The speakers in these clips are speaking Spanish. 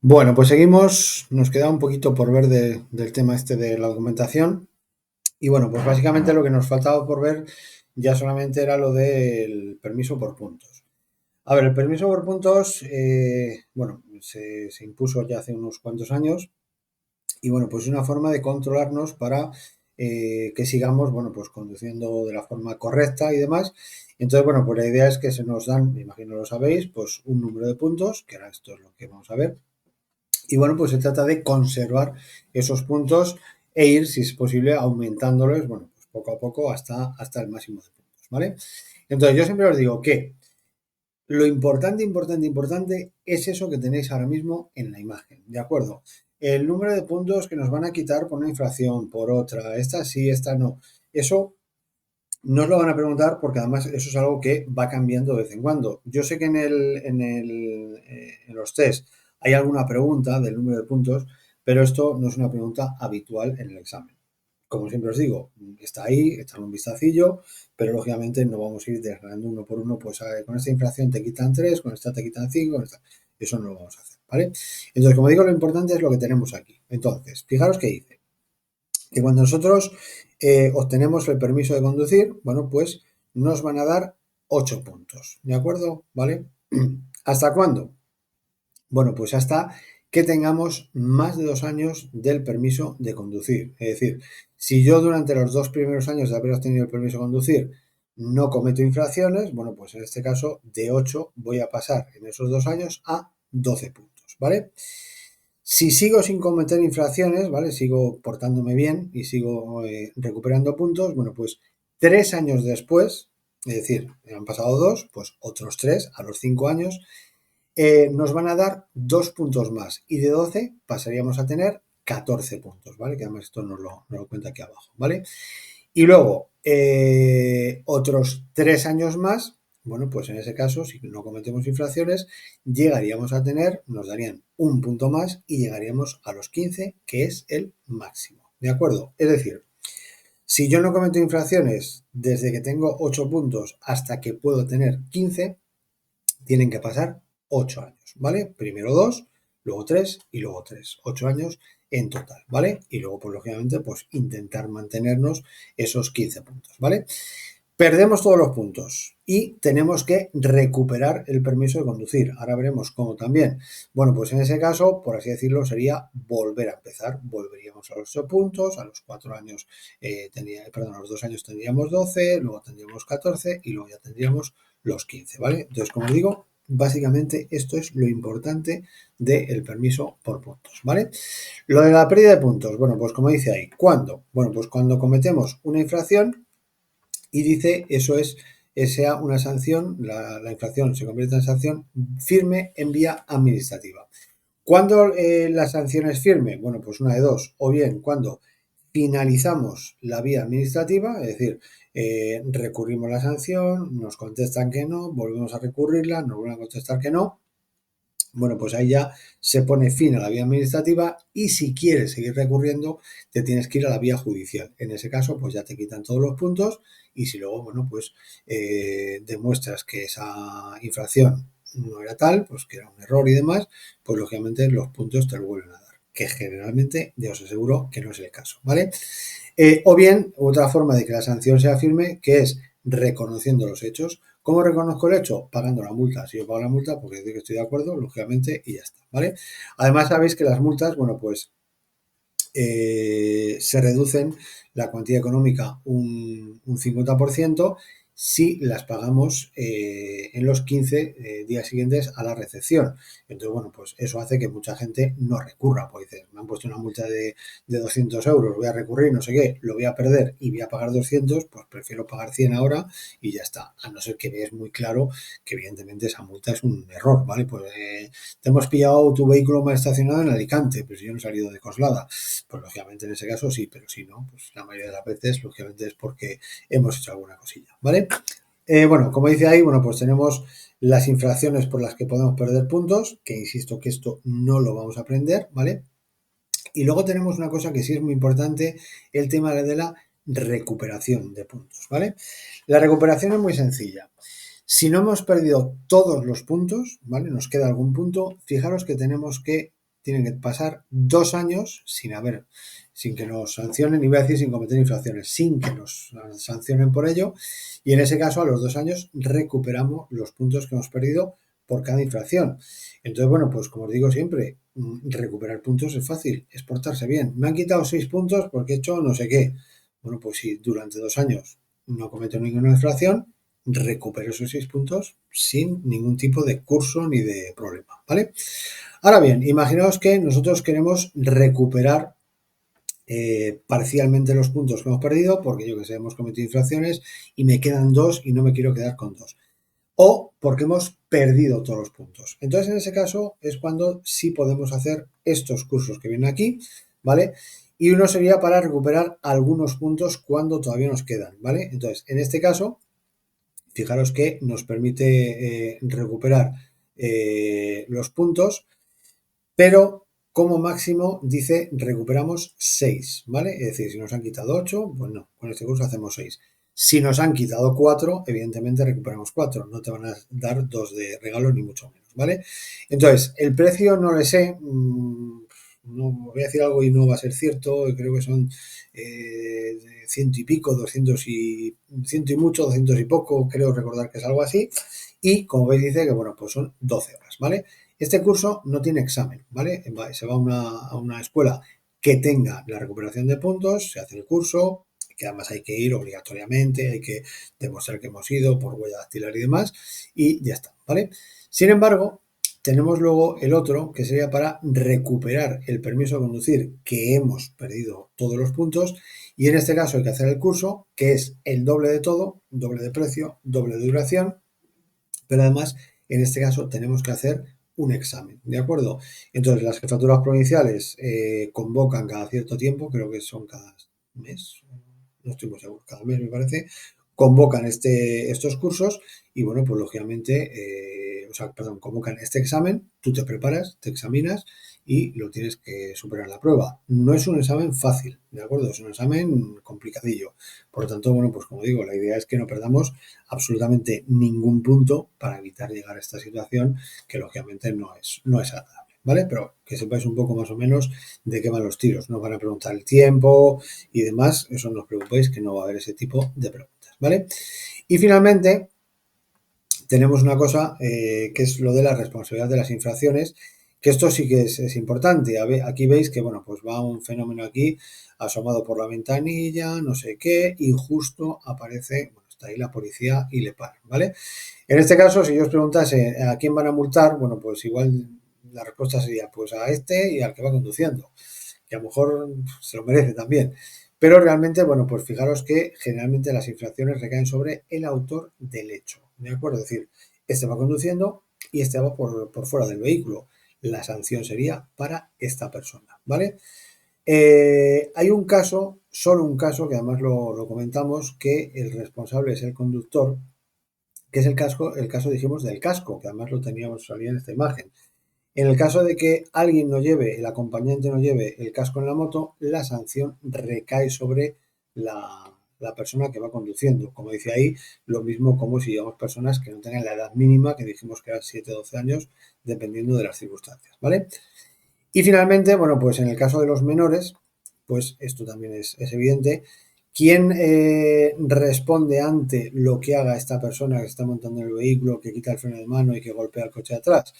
Bueno, pues seguimos, nos queda un poquito por ver del tema este de la documentación y bueno, pues básicamente lo que nos faltaba por ver ya solamente era lo del permiso por puntos. A ver, el permiso por puntos, bueno, se impuso ya hace unos cuantos años y bueno, pues es una forma de controlarnos para que sigamos, bueno, pues conduciendo de la forma correcta y demás. Entonces, bueno, pues la idea es que se nos dan, me imagino lo sabéis, pues un número de puntos, que ahora esto es lo que vamos a ver, y bueno, pues se trata de conservar esos puntos e ir, si es posible, aumentándolos, bueno, pues poco a poco hasta el máximo de puntos, ¿vale? Entonces, yo siempre os digo que lo importante es eso que tenéis ahora mismo en la imagen, ¿de acuerdo? El número de puntos que nos van a quitar por una infracción, por otra, esta sí, esta no. Eso no os lo van a preguntar porque además eso es algo que va cambiando de vez en cuando. Yo sé que en los test hay alguna pregunta del número de puntos, pero esto no es una pregunta habitual en el examen. Como siempre os digo, está ahí, echadle un vistacillo, pero lógicamente no vamos a ir desgranando uno por uno, pues con esta infracción te quitan 3, con esta te quitan 5, con esta. Eso no lo vamos a hacer, ¿vale? Entonces, como digo, lo importante es lo que tenemos aquí. Entonces, fijaros qué dice que cuando nosotros obtenemos el permiso de conducir, bueno, pues nos van a dar 8 puntos, ¿de acuerdo? ¿Vale? ¿Hasta cuándo? Bueno, pues hasta que tengamos más de 2 años del permiso de conducir. Es decir, si yo durante los 2 primeros años de haber obtenido el permiso de conducir no cometo infracciones, bueno, pues en este caso de 8 voy a pasar en esos 2 años a 12 puntos, ¿vale? Si sigo sin cometer infracciones, ¿vale? Sigo portándome bien y sigo recuperando puntos, bueno, pues 3 años después, es decir, han pasado 2, pues otros 3 a los 5 años, nos van a dar 2 puntos más y de 12 pasaríamos a tener 14 puntos, ¿vale? Que además esto nos lo cuenta aquí abajo, ¿vale? Y luego, otros 3 años más, bueno, pues en ese caso, si no cometemos infracciones, llegaríamos a tener, nos darían un punto más y llegaríamos a los 15, que es el máximo. ¿De acuerdo? Es decir, si yo no cometo infracciones desde que tengo 8 puntos hasta que puedo tener 15, tienen que pasar 8 años, ¿vale? Primero 2, luego 3 y luego 3. 8 años en total, ¿vale? Y luego, pues lógicamente, pues intentar mantenernos esos 15 puntos, ¿vale? Perdemos todos los puntos y tenemos que recuperar el permiso de conducir. Ahora veremos cómo también. Bueno, pues en ese caso, por así decirlo, sería volver a empezar. Volveríamos a los 8 puntos, a los 4 años, a los 2 años tendríamos 12, luego tendríamos 14 y luego ya tendríamos los 15, ¿vale? Entonces, como digo, básicamente esto es lo importante del permiso por puntos, ¿vale? Lo de la pérdida de puntos, bueno, pues como dice ahí, ¿cuándo? Bueno, pues cuando cometemos una infracción y dice eso sea una sanción, la infracción se convierte en sanción firme en vía administrativa. ¿Cuándo la sanción es firme? Bueno, pues una de dos, o bien cuando finalizamos la vía administrativa, es decir, recurrimos la sanción, nos contestan que no, volvemos a recurrirla, nos vuelven a contestar que no, bueno, pues ahí ya se pone fin a la vía administrativa y si quieres seguir recurriendo, te tienes que ir a la vía judicial. En ese caso, pues ya te quitan todos los puntos y si luego, bueno, pues demuestras que esa infracción no era tal, pues que era un error y demás, pues lógicamente los puntos te los vuelven a dar, que generalmente ya os aseguro que no es el caso, ¿vale? O bien, otra forma de que la sanción sea firme, que es reconociendo los hechos. ¿Cómo reconozco el hecho? Pagando la multa. Si yo pago la multa, porque digo que estoy de acuerdo, lógicamente, y ya está, ¿vale? Además, sabéis que las multas, bueno, pues se reducen la cuantía económica un 50% si las pagamos en los 15 días siguientes a la recepción. Entonces, bueno, pues eso hace que mucha gente no recurra, porque dice, me han puesto una multa de 200 euros, voy a recurrir, no sé qué, lo voy a perder y voy a pagar 200, pues prefiero pagar 100 ahora y ya está. A no ser que veas muy claro que evidentemente esa multa es un error, ¿vale? Pues te hemos pillado tu vehículo mal estacionado en Alicante, pero si yo no he salido de Coslada, pues lógicamente en ese caso sí, pero si no, pues la mayoría de las veces lógicamente es porque hemos hecho alguna cosilla, ¿vale? Bueno, como dice ahí, bueno, pues tenemos las infracciones por las que podemos perder puntos, que insisto que esto no lo vamos a aprender, ¿vale? Y luego tenemos una cosa que sí es muy importante, el tema de la recuperación de puntos, ¿vale? La recuperación es muy sencilla. Si no hemos perdido todos los puntos, ¿vale? Nos queda algún punto, fijaros que tenemos que tienen que pasar 2 años sin que nos sancionen, y voy a decir sin cometer infracciones, sin que nos sancionen por ello, y en ese caso a los 2 años recuperamos los puntos que hemos perdido por cada infracción. Entonces, bueno, pues como os digo siempre, recuperar puntos es fácil, es portarse bien. Me han quitado 6 puntos porque he hecho no sé qué. Bueno, pues si durante 2 años no cometo ninguna infracción, recupero esos 6 puntos sin ningún tipo de curso ni de problema, ¿vale? Ahora bien, imaginaos que nosotros queremos recuperar parcialmente los puntos que hemos perdido, porque yo que sé, hemos cometido infracciones y me quedan 2 y no me quiero quedar con 2. O porque hemos perdido todos los puntos. Entonces, en ese caso es cuando sí podemos hacer estos cursos que vienen aquí, ¿vale? Y uno sería para recuperar algunos puntos cuando todavía nos quedan, ¿vale? Entonces, en este caso, fijaros que nos permite recuperar los puntos, pero como máximo dice recuperamos 6, ¿vale? Es decir, si nos han quitado 8, pues no, con este curso hacemos 6. Si nos han quitado 4, evidentemente recuperamos 4, no te van a dar 2 de regalo ni mucho menos, ¿vale? Entonces, el precio no lo sé, no voy a decir algo y no va a ser cierto, creo que son ciento y pico, 200 y ciento y mucho, 200 y poco, creo recordar que es algo así, y como veis dice que bueno, pues son 12 horas, ¿vale? Este curso no tiene examen, ¿vale? Se va a una escuela que tenga la recuperación de puntos, se hace el curso, que además hay que ir obligatoriamente, hay que demostrar que hemos ido por huella dactilar y demás, y ya está, ¿vale? Sin embargo, tenemos luego el otro, que sería para recuperar el permiso de conducir, que hemos perdido todos los puntos, y en este caso hay que hacer el curso, que es el doble de todo, doble de precio, doble de duración, pero además, en este caso, tenemos que hacer un examen, ¿de acuerdo? Entonces, las jefaturas provinciales convocan cada cierto tiempo, creo que son cada mes, no estoy muy seguro, cada mes me parece, convocan estos cursos y, bueno, pues lógicamente, convocan este examen, tú te preparas, te examinas y lo tienes que superar la prueba. No es un examen fácil, ¿de acuerdo? Es un examen complicadillo. Por lo tanto, bueno, pues como digo, la idea es que no perdamos absolutamente ningún punto para evitar llegar a esta situación que lógicamente no es agradable, ¿vale? Pero que sepáis un poco más o menos de qué van los tiros. Nos van a preguntar el tiempo y demás, eso no os preocupéis que no va a haber ese tipo de preguntas, ¿vale? Y finalmente tenemos una cosa que es lo de la responsabilidad de las infracciones, que esto sí que es importante. Aquí veis que, bueno, pues va un fenómeno aquí asomado por la ventanilla, no sé qué, y justo aparece, bueno, está ahí la policía y le paran, ¿vale? En este caso, si yo os preguntase a quién van a multar, bueno, pues igual la respuesta sería pues a este y al que va conduciendo, que a lo mejor se lo merece también. Pero realmente, bueno, pues fijaros que generalmente las infracciones recaen sobre el autor del hecho, ¿de acuerdo? Es decir, este va conduciendo y este va por fuera del vehículo. La sanción sería para esta persona, ¿vale? Hay un caso, solo un caso, que además lo comentamos, que el responsable es el conductor, que es el caso, dijimos, del casco, que además lo teníamos salía en esta imagen. En el caso de que alguien no lleve, el acompañante no lleve el casco en la moto, la sanción recae sobre la persona que va conduciendo. Como dice ahí, lo mismo como si llevamos personas que no tengan la edad mínima, que dijimos que era 7 o 12 años, dependiendo de las circunstancias, ¿vale? Y finalmente, bueno, pues en el caso de los menores, pues esto también es evidente. ¿Quién responde ante lo que haga esta persona que está montando en el vehículo, que quita el freno de mano y que golpea el coche de atrás?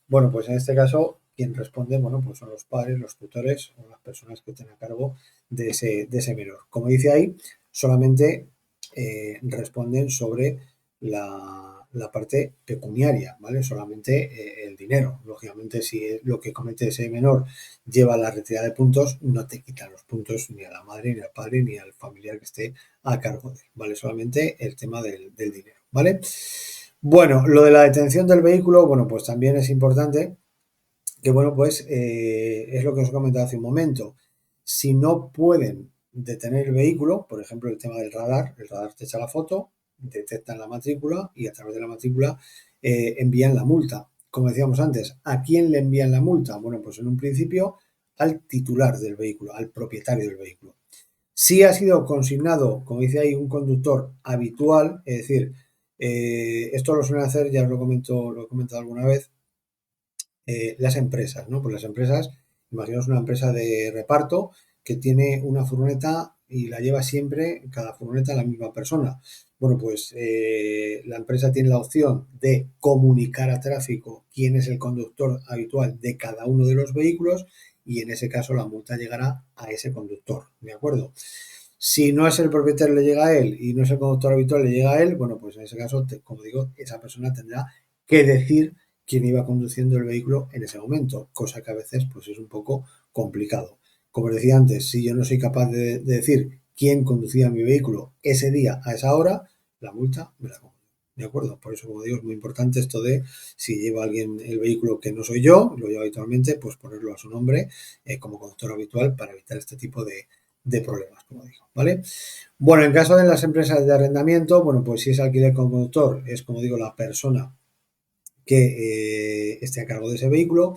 Bueno, pues en este caso, quien responde, bueno, pues son los padres, los tutores o las personas que estén a cargo de ese menor. Como dice ahí, solamente responden sobre la parte pecuniaria, ¿vale? Solamente el dinero. Lógicamente, si lo que comete ese menor lleva a la retirada de puntos, no te quitan los puntos ni a la madre, ni al padre, ni al familiar que esté a cargo de él, ¿vale? Solamente el tema del dinero, ¿vale? Bueno, lo de la detención del vehículo, bueno, pues también es importante, que bueno, pues es lo que os he comentado hace un momento. Si no pueden detener el vehículo, por ejemplo, el tema del radar, el radar te echa la foto, detectan la matrícula y a través de la matrícula envían la multa. Como decíamos antes, ¿a quién le envían la multa? Bueno, pues en un principio al titular del vehículo, al propietario del vehículo. Si ha sido consignado, como dice ahí, un conductor habitual, es decir, esto lo suelen hacer, ya os lo he comentado alguna vez, las empresas, ¿no? Pues las empresas, imaginaos una empresa de reparto que tiene una furgoneta y la lleva siempre, cada furgoneta, la misma persona. Bueno, pues la empresa tiene la opción de comunicar a tráfico quién es el conductor habitual de cada uno de los vehículos y en ese caso la multa llegará a ese conductor, ¿de acuerdo? Si no es el propietario, le llega a él y no es el conductor habitual, le llega a él, bueno, pues en ese caso, como digo, esa persona tendrá que decir quién iba conduciendo el vehículo en ese momento, cosa que a veces pues es un poco complicado. Como decía antes, si yo no soy capaz de decir quién conducía mi vehículo ese día a esa hora, la multa me la pongo. ¿De acuerdo? Por eso, como digo, es muy importante esto de si lleva alguien el vehículo que no soy yo, lo lleva habitualmente, pues ponerlo a su nombre como conductor habitual para evitar este tipo de problemas, como digo, ¿vale? Bueno, en caso de las empresas de arrendamiento, bueno, pues si es alquiler con conductor, es como digo, la persona que esté a cargo de ese vehículo.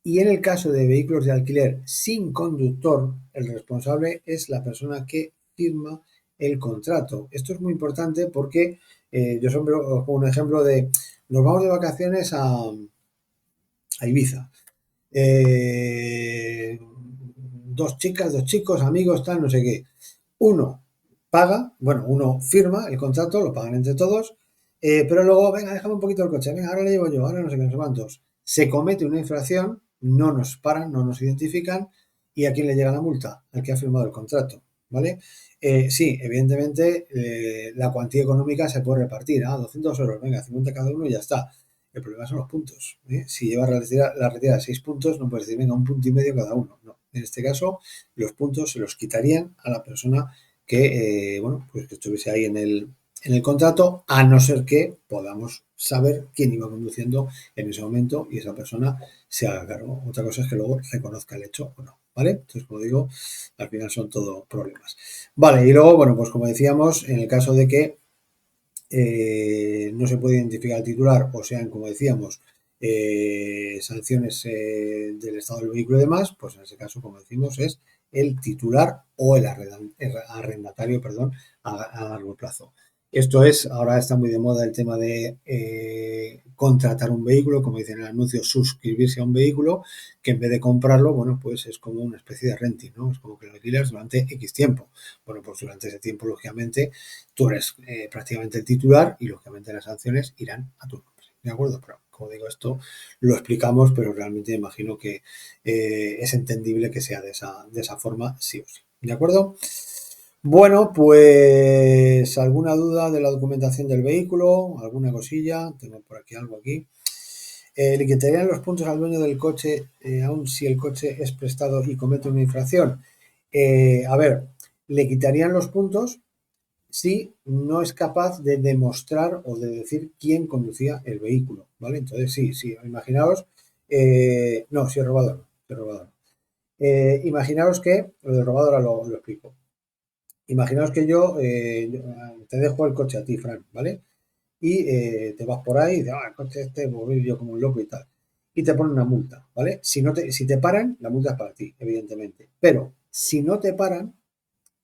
Y en el caso de vehículos de alquiler sin conductor, el responsable es la persona que firma el contrato. Esto es muy importante porque yo siempre os pongo un ejemplo de, nos vamos de vacaciones a Ibiza. Dos chicas, dos chicos, amigos, tal, no sé qué. Uno paga, bueno, uno firma el contrato, lo pagan entre todos, pero luego, venga, déjame un poquito el coche, venga, ahora le llevo yo, ahora no sé qué, no sé cuántos. Se comete una infracción, no nos paran, no nos identifican, ¿y a quién le llega la multa? Al que ha firmado el contrato, ¿vale? Sí, evidentemente la cuantía económica se puede repartir, 200 euros, venga, 50 cada uno y ya está. El problema son los puntos. Si llevas la retirada 6 puntos, no puedes decir, venga, un punto y medio cada uno. No. En este caso, los puntos se los quitarían a la persona que, bueno, pues que estuviese ahí en el contrato, a no ser que podamos saber quién iba conduciendo en ese momento y esa persona se haga cargo. Otra cosa es que luego reconozca el hecho o no, ¿vale? Entonces, como digo, al final son todo problemas. Vale, y luego, bueno, pues como decíamos, en el caso de que no se puede identificar al titular o sean, como decíamos, sanciones del estado del vehículo y demás, pues en ese caso, como decimos, es el titular o el arrendatario, perdón, a largo plazo. Esto es, ahora está muy de moda el tema de contratar un vehículo, como dice en el anuncio, suscribirse a un vehículo, que en vez de comprarlo, bueno, pues es como una especie de renting, ¿no? Es como que lo alquilas durante X tiempo. Bueno, pues durante ese tiempo, lógicamente, tú eres prácticamente el titular y lógicamente las sanciones irán a tu nombre. ¿De acuerdo? Pero como digo, esto lo explicamos, pero realmente imagino que es entendible que sea de esa forma, sí o sí. ¿De acuerdo? Bueno, pues alguna duda de la documentación del vehículo, alguna cosilla, tengo por aquí algo aquí. Le quitarían los puntos al dueño del coche, aun si el coche es prestado y comete una infracción. A ver, le quitarían los puntos si no es capaz de demostrar o de decir quién conducía el vehículo, ¿vale? Entonces, sí, sí, imaginaos, no, si es robado, no, si es robado. Imaginaos que, lo del robado ahora lo explico. Imaginaos que yo te dejo el coche a ti, Fran, ¿vale? Y te vas por ahí y dices, el coche este, pues voy yo como un loco y tal. Y te ponen una multa, ¿vale? Si te paran, la multa es para ti, evidentemente. Pero si no te paran,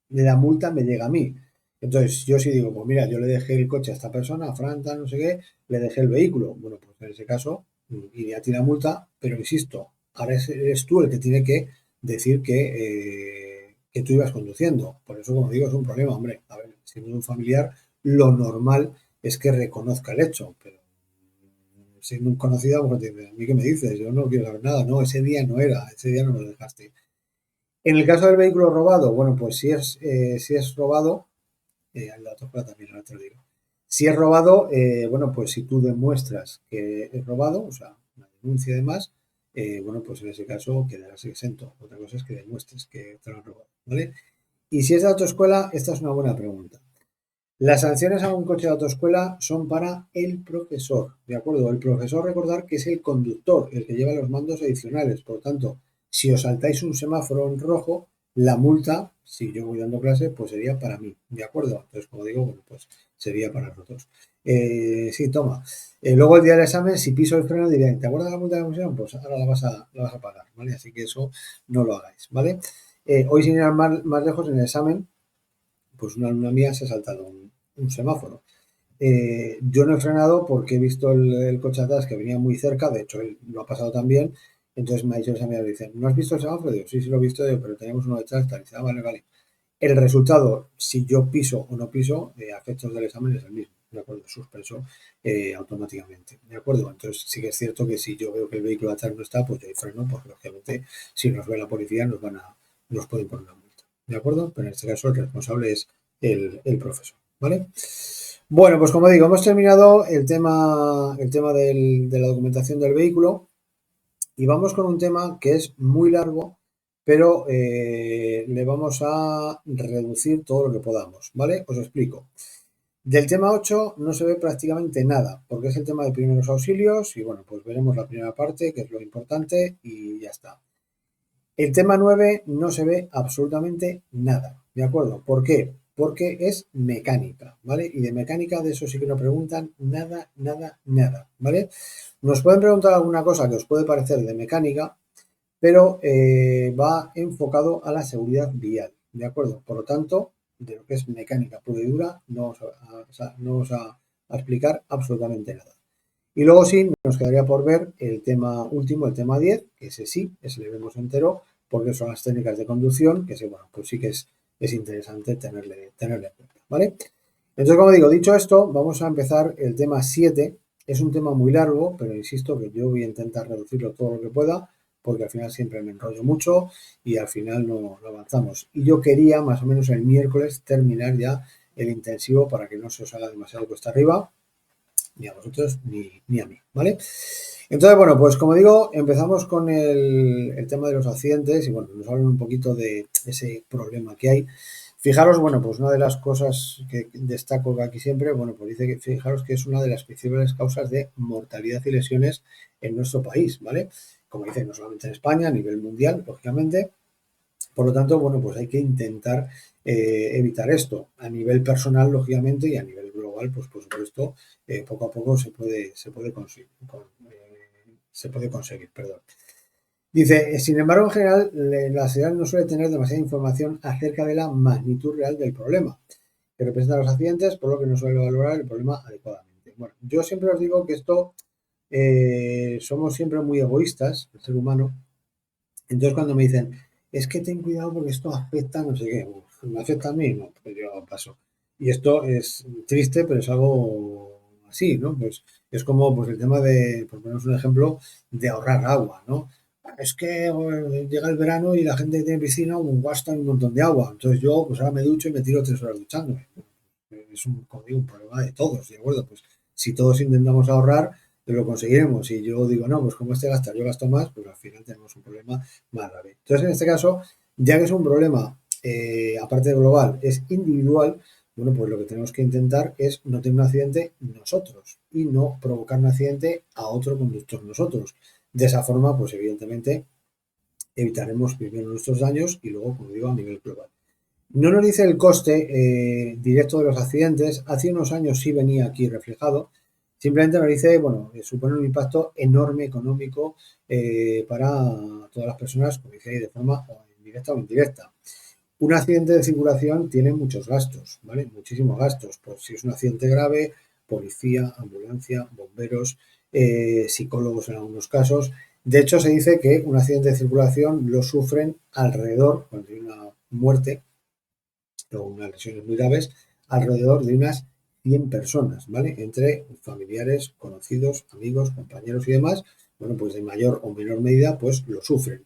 la multa me llega a mí. Entonces, yo sí digo, pues mira, yo le dejé el coche a esta persona, a Fran, tal, no sé qué, le dejé el vehículo. Bueno, pues en ese caso, iría a ti la multa, pero insisto, ahora eres tú el que tiene que decir que tú ibas conduciendo. Por eso, como digo, es un problema, hombre. A ver, siendo un familiar, lo normal es que reconozca el hecho, pero siendo un conocido, pues, a mí qué me dices, yo no quiero saber nada, no, ese día no era, ese día no me lo dejaste. En el caso del vehículo robado, bueno, pues si es robado, el dato también ahora te lo digo. Si es robado, bueno, pues si tú demuestras que es robado, o sea, una denuncia y demás, bueno, pues en ese caso quedarás exento. Otra cosa es que demuestres que te lo han robado, ¿vale? Y si es de autoescuela, esta es una buena pregunta. Las sanciones a un coche de autoescuela son para el profesor, ¿de acuerdo? El profesor, recordar que es el conductor, el que lleva los mandos adicionales. Por lo tanto, si os saltáis un semáforo en rojo, la multa, si yo voy dando clase, pues sería para mí, ¿de acuerdo? Entonces, como digo, bueno, pues sería para nosotros. Sí, toma. Luego el día del examen, si piso el freno, diré, ¿te acuerdas de la multa de comisión? Pues ahora la vas a pagar, ¿vale? Así que eso no lo hagáis, ¿vale? Hoy, sin ir más lejos, en el examen, pues una alumna mía se ha saltado un semáforo. Yo no he frenado porque he visto el coche atrás que venía muy cerca, de hecho él lo ha pasado también, entonces me ha dicho esa amiga, dice, ¿no has visto el semáforo? Digo, sí, sí lo he visto, digo, pero teníamos uno detrás, tal, y dice, vale, vale. El resultado, si yo piso o no piso, a efectos del examen es el mismo, ¿de acuerdo? Suspenso automáticamente, ¿de acuerdo? Entonces sí que es cierto que si yo veo que el vehículo atrás no está, pues yo ahí freno, porque lógicamente si nos ve la policía nos pueden poner una multa, ¿de acuerdo? Pero en este caso el responsable es el profesor, ¿vale? Bueno, pues como digo, hemos terminado el tema de la documentación del vehículo y vamos con un tema que es muy largo, pero le vamos a reducir todo lo que podamos, ¿vale? Os explico. Del tema 8 no se ve prácticamente nada, porque es el tema de primeros auxilios y bueno, pues veremos la primera parte, que es lo importante, y ya está. El tema 9 no se ve absolutamente nada, ¿de acuerdo? ¿Por qué? Porque es mecánica, ¿vale? Y de mecánica de eso sí que no preguntan nada, nada, nada, ¿vale? Nos pueden preguntar alguna cosa que os puede parecer de mecánica, pero va enfocado a la seguridad vial, ¿de acuerdo? Por lo tanto, de lo que es mecánica pura y dura, no os a explicar absolutamente nada. Y luego sí, nos quedaría por ver el tema último, el tema 10, que ese le vemos entero, porque son las técnicas de conducción, que sí, bueno, pues sí que es interesante tenerle en cuenta, ¿vale? Entonces, como digo, dicho esto, vamos a empezar el tema 7. Es un tema muy largo, pero insisto que yo voy a intentar reducirlo todo lo que pueda, porque al final siempre me enrollo mucho y al final no avanzamos. Y yo quería, más o menos el miércoles, terminar ya el intensivo para que no se os haga demasiado cuesta arriba ni a vosotros ni a mí, ¿vale? Entonces, bueno, pues como digo, empezamos con el tema de los accidentes y bueno, nos hablan un poquito de ese problema que hay. Fijaros, bueno, pues una de las cosas que destaco aquí siempre, bueno, pues dice que fijaros que es una de las principales causas de mortalidad y lesiones en nuestro país, ¿vale? Como dice, no solamente en España, a nivel mundial, lógicamente, por lo tanto, bueno, pues hay que intentar evitar esto a nivel personal, lógicamente, y a nivel global, pues por supuesto, poco a poco se puede conseguir, se puede conseguir, perdón. Dice, sin embargo, en general, la sociedad no suele tener demasiada información acerca de la magnitud real del problema que representan los accidentes, por lo que no suele valorar el problema adecuadamente. Bueno, yo siempre os digo que esto somos siempre muy egoístas, el ser humano, entonces cuando me dicen, es que ten cuidado porque esto afecta no sé qué, uf, ¿me afecta a mí? No, pues yo paso. Y esto es triste, pero es algo así, ¿no? Pues es como pues el tema de, por ponernos un ejemplo, de ahorrar agua, ¿no? Es que llega el verano y la gente que tiene piscina gasta un montón de agua. Entonces yo pues ahora me ducho y me tiro 3 horas duchándome. Es un, como digo, un problema de todos, ¿de acuerdo? Pues si todos intentamos ahorrar, lo conseguiremos. Y yo digo, no, pues como este gasta, yo gasto más, pues al final tenemos un problema más grave. Entonces, en este caso, ya que es un problema, aparte de global, es individual, bueno, pues lo que tenemos que intentar es no tener un accidente nosotros y no provocar un accidente a otro conductor nosotros. De esa forma, pues evidentemente evitaremos primero nuestros daños y luego, como digo, a nivel global. No nos dice el coste directo de los accidentes. Hace unos años sí venía aquí reflejado. Simplemente nos dice, bueno, supone un impacto enorme económico para todas las personas, como dice ahí, de forma directa o indirecta. Un accidente de circulación tiene muchos gastos, ¿vale? Muchísimos gastos. Por si es un accidente grave, policía, ambulancia, bomberos, psicólogos en algunos casos. De hecho, se dice que un accidente de circulación lo sufren alrededor, cuando hay una muerte, o unas lesiones muy graves, alrededor de unas 100 personas, ¿vale? Entre familiares, conocidos, amigos, compañeros y demás, bueno, pues de mayor o menor medida, pues lo sufren.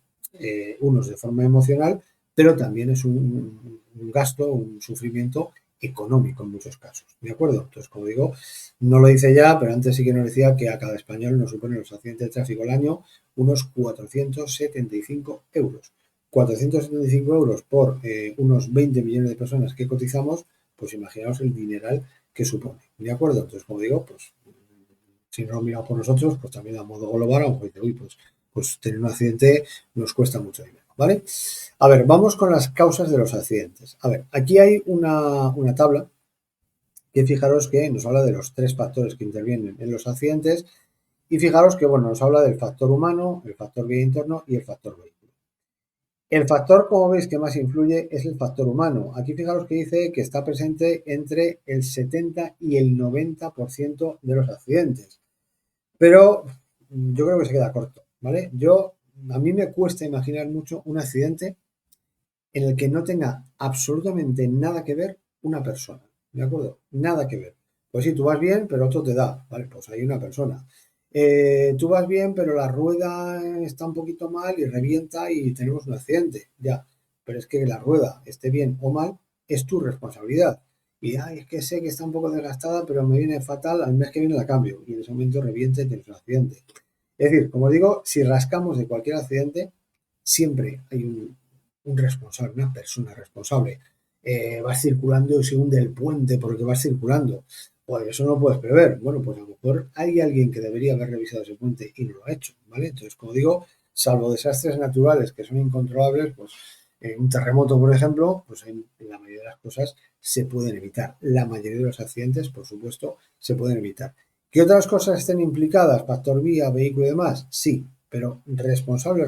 Unos de forma emocional, pero también es un gasto, un sufrimiento económico en muchos casos, ¿de acuerdo? Entonces, como digo, no lo dice ya, pero antes sí que nos decía que a cada español nos suponen los accidentes de tráfico al año unos 475 euros. 475 euros por unos 20 millones de personas que cotizamos, pues imaginaos el dineral que supone. ¿De acuerdo? Entonces, como digo, pues si no lo miramos por nosotros, pues también a modo global, aunque dice, uy, pues tener un accidente nos cuesta mucho dinero, ¿vale? A ver, vamos con las causas de los accidentes. A ver, aquí hay una tabla que fijaros que nos habla de los 3 factores que intervienen en los accidentes y fijaros que, bueno, nos habla del factor humano, el factor vía interno y el factor vehículo. El factor, como veis, que más influye es el factor humano. Aquí fijaros que dice que está presente entre el 70 y el 90% de los accidentes. Pero yo creo que se queda corto, ¿vale? A mí me cuesta imaginar mucho un accidente en el que no tenga absolutamente nada que ver una persona, ¿de acuerdo? Nada que ver. Pues sí, tú vas bien, pero otro te da, ¿vale? Pues hay una persona. Tú vas bien, pero la rueda está un poquito mal y revienta y tenemos un accidente, ya. Pero es que la rueda esté bien o mal, es tu responsabilidad. Y ay, es que sé que está un poco desgastada, pero me viene fatal, al mes que viene la cambio. Y en ese momento revienta y tienes un accidente. Es decir, como digo, si rascamos de cualquier accidente, siempre hay un responsable, una persona responsable. Vas circulando y se hunde el puente porque vas circulando. Pues eso no lo puedes prever. Bueno, pues a lo mejor hay alguien que debería haber revisado ese puente y no lo ha hecho, ¿vale? Entonces, como digo, salvo desastres naturales que son incontrolables, pues un terremoto, por ejemplo, pues en la mayoría de las cosas se pueden evitar. La mayoría de los accidentes, por supuesto, se pueden evitar. ¿Qué otras cosas estén implicadas? Factor vía, vehículo y demás. Sí, pero responsable,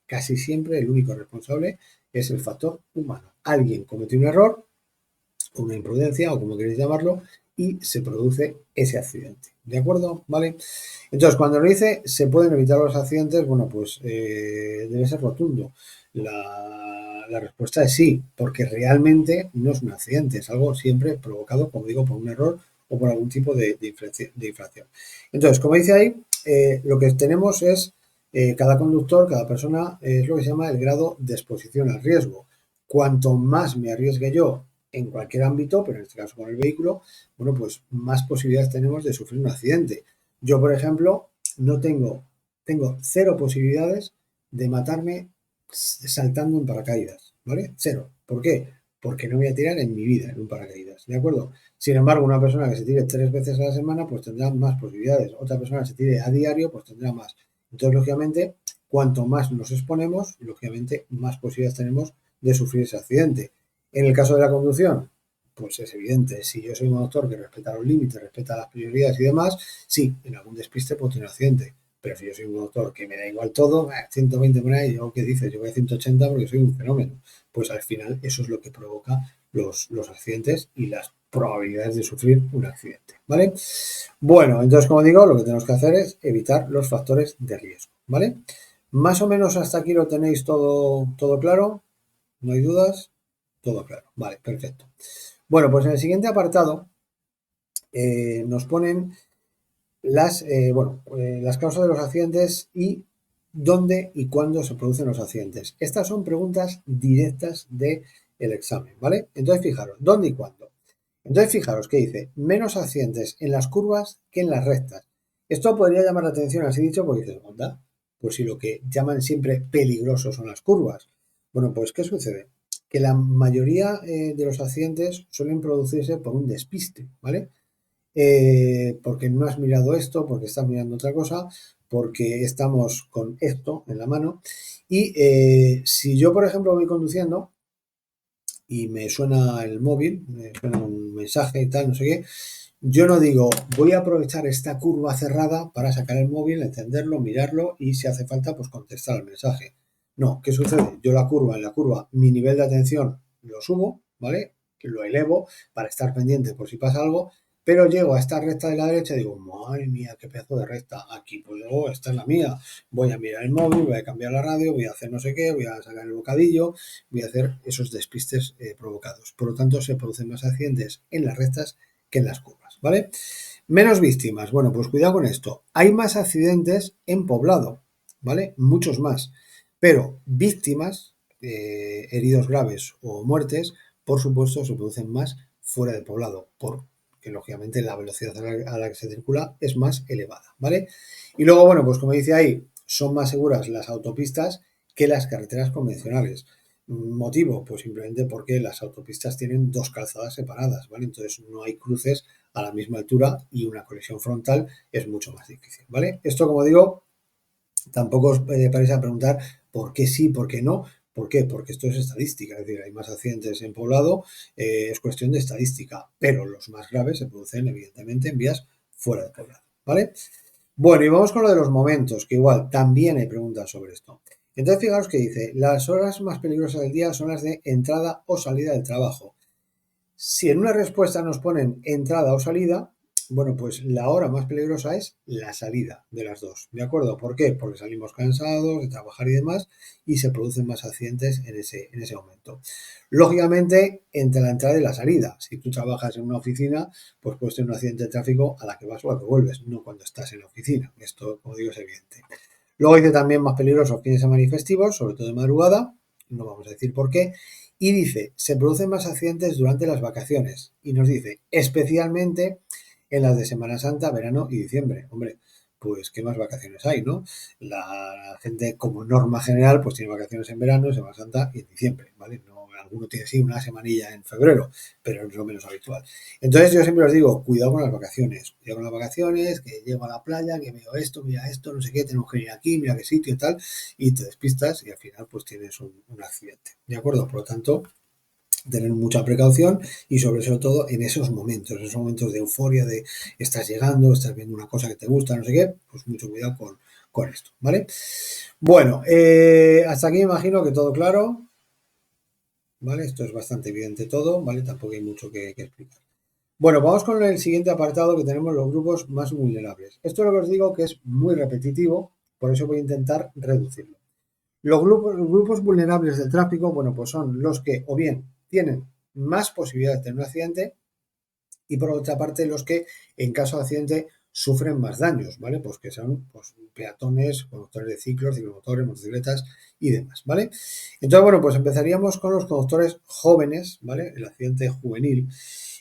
casi siempre el único responsable es el factor humano. Alguien cometió un error, una imprudencia o como queréis llamarlo, y se produce ese accidente. ¿De acuerdo? ¿Vale? Entonces, cuando nos dice se pueden evitar los accidentes, bueno, pues debe ser rotundo. La respuesta es sí, porque realmente no es un accidente, es algo siempre provocado, como digo, por un error o por algún tipo de infracción. Entonces, como dice ahí, lo que tenemos es cada conductor, cada persona, es lo que se llama el grado de exposición al riesgo. Cuanto más me arriesgue yo en cualquier ámbito, pero en este caso con el vehículo, bueno, pues más posibilidades tenemos de sufrir un accidente. Yo, por ejemplo, no tengo cero posibilidades de matarme saltando en paracaídas, ¿vale? Cero. ¿Por qué? Porque no voy a tirar en mi vida en un paracaídas, ¿de acuerdo? Sin embargo, una persona que se tire 3 veces a la semana, pues tendrá más posibilidades. Otra persona que se tire a diario, pues tendrá más. Entonces, lógicamente, cuanto más nos exponemos, lógicamente, más posibilidades tenemos de sufrir ese accidente. En el caso de la conducción, pues es evidente, si yo soy un autor que respeta los límites, respeta las prioridades y demás, sí, en algún despiste puedo tener un accidente. Pero si yo soy un autor que me da igual todo, 120 por ahí, yo, ¿qué dices? Yo voy a 180 porque soy un fenómeno. Pues al final eso es lo que provoca los accidentes y las probabilidades de sufrir un accidente, ¿vale? Bueno, entonces, como digo, lo que tenemos que hacer es evitar los factores de riesgo, ¿vale? Más o menos hasta aquí lo tenéis todo claro, ¿no hay dudas? Todo claro, vale, perfecto. Bueno, pues en el siguiente apartado nos ponen las causas de los accidentes y dónde y cuándo se producen los accidentes. Estas son preguntas directas del examen, ¿vale? Entonces, fijaros, ¿dónde y cuándo? Entonces, fijaros que dice, menos accidentes en las curvas que en las rectas. Esto podría llamar la atención, así dicho, porque dices, onda, pues si lo que llaman siempre peligroso son las curvas. Bueno, pues, ¿qué sucede? Que la mayoría de los accidentes suelen producirse por un despiste, ¿vale? Porque no has mirado esto, porque estás mirando otra cosa, porque estamos con esto en la mano. Y si yo, por ejemplo, voy conduciendo y me suena el móvil, me suena un mensaje y tal, no sé qué, yo no digo, voy a aprovechar esta curva cerrada para sacar el móvil, encenderlo, mirarlo y si hace falta, pues contestar al mensaje. No, ¿qué sucede? Yo en la curva, mi nivel de atención lo subo, ¿vale? Lo elevo para estar pendiente por si pasa algo, pero llego a esta recta de la derecha y digo, madre mía, qué pedazo de recta. Aquí, pues luego, esta es la mía. Voy a mirar el móvil, voy a cambiar la radio, voy a hacer no sé qué, voy a sacar el bocadillo, voy a hacer esos despistes provocados. Por lo tanto, se producen más accidentes en las rectas que en las curvas, ¿vale? Menos víctimas. Bueno, pues cuidado con esto. Hay más accidentes en poblado, ¿vale? Muchos más. Pero víctimas, heridos graves o muertes, por supuesto, se producen más fuera de poblado, porque lógicamente la velocidad a la que se circula es más elevada, ¿vale? Y luego, bueno, pues como dice ahí, son más seguras las autopistas que las carreteras convencionales. Motivo, pues simplemente porque las autopistas tienen dos calzadas separadas, ¿vale? Entonces no hay cruces a la misma altura y una colisión frontal es mucho más difícil, ¿vale? Esto, como digo, tampoco os paréis a preguntar por qué sí, por qué no. ¿Por qué? Porque esto es estadística, es decir, hay más accidentes en poblado, es cuestión de estadística, pero los más graves se producen evidentemente en vías fuera de poblado, ¿vale? Bueno, y vamos con lo de los momentos, que igual también hay preguntas sobre esto. Entonces, fijaos que dice, las horas más peligrosas del día son las de entrada o salida del trabajo. Si en una respuesta nos ponen entrada o salida, bueno, pues la hora más peligrosa es la salida de las dos, ¿de acuerdo? ¿Por qué? Porque salimos cansados de trabajar y demás y se producen más accidentes en ese momento. Lógicamente, entre la entrada y la salida, si tú trabajas en una oficina, pues puedes tener un accidente de tráfico a la que vas o a la que vuelves, no cuando estás en la oficina. Esto, como digo, es evidente. Luego dice también más peligrosos fines de semana y festivos, sobre todo de madrugada, no vamos a decir por qué, y dice, se producen más accidentes durante las vacaciones, y nos dice, especialmente en las de Semana Santa, verano y diciembre. Hombre, pues qué más vacaciones hay, ¿no? La gente, como norma general, pues tiene vacaciones en verano, Semana Santa y en diciembre, ¿vale? No, alguno tiene sí una semanilla en febrero, pero es lo menos habitual. Entonces yo siempre os digo, cuidado con las vacaciones, que llego a la playa, que veo esto, mira esto, no sé qué, tenemos que ir aquí, mira qué sitio y tal, y te despistas y al final pues tienes un accidente, ¿de acuerdo? Por lo tanto, tener mucha precaución y sobre todo en esos momentos de euforia, de estás llegando, estás viendo una cosa que te gusta, no sé qué, pues mucho cuidado con esto, ¿vale? Bueno, hasta aquí me imagino que todo claro, ¿vale? Esto es bastante evidente todo, ¿vale? Tampoco hay mucho que explicar. Bueno, vamos con el siguiente apartado que tenemos los grupos más vulnerables. Esto es lo que os digo que es muy repetitivo, por eso voy a intentar reducirlo. Los grupos vulnerables del tráfico, bueno, pues son los que o bien tienen más posibilidades de tener un accidente y por otra parte los que en caso de accidente sufren más daños, ¿vale? Pues que son pues, peatones, conductores de ciclos, ciclomotores, motocicletas y demás, ¿vale? Entonces, bueno, pues empezaríamos con los conductores jóvenes, ¿vale? El accidente juvenil.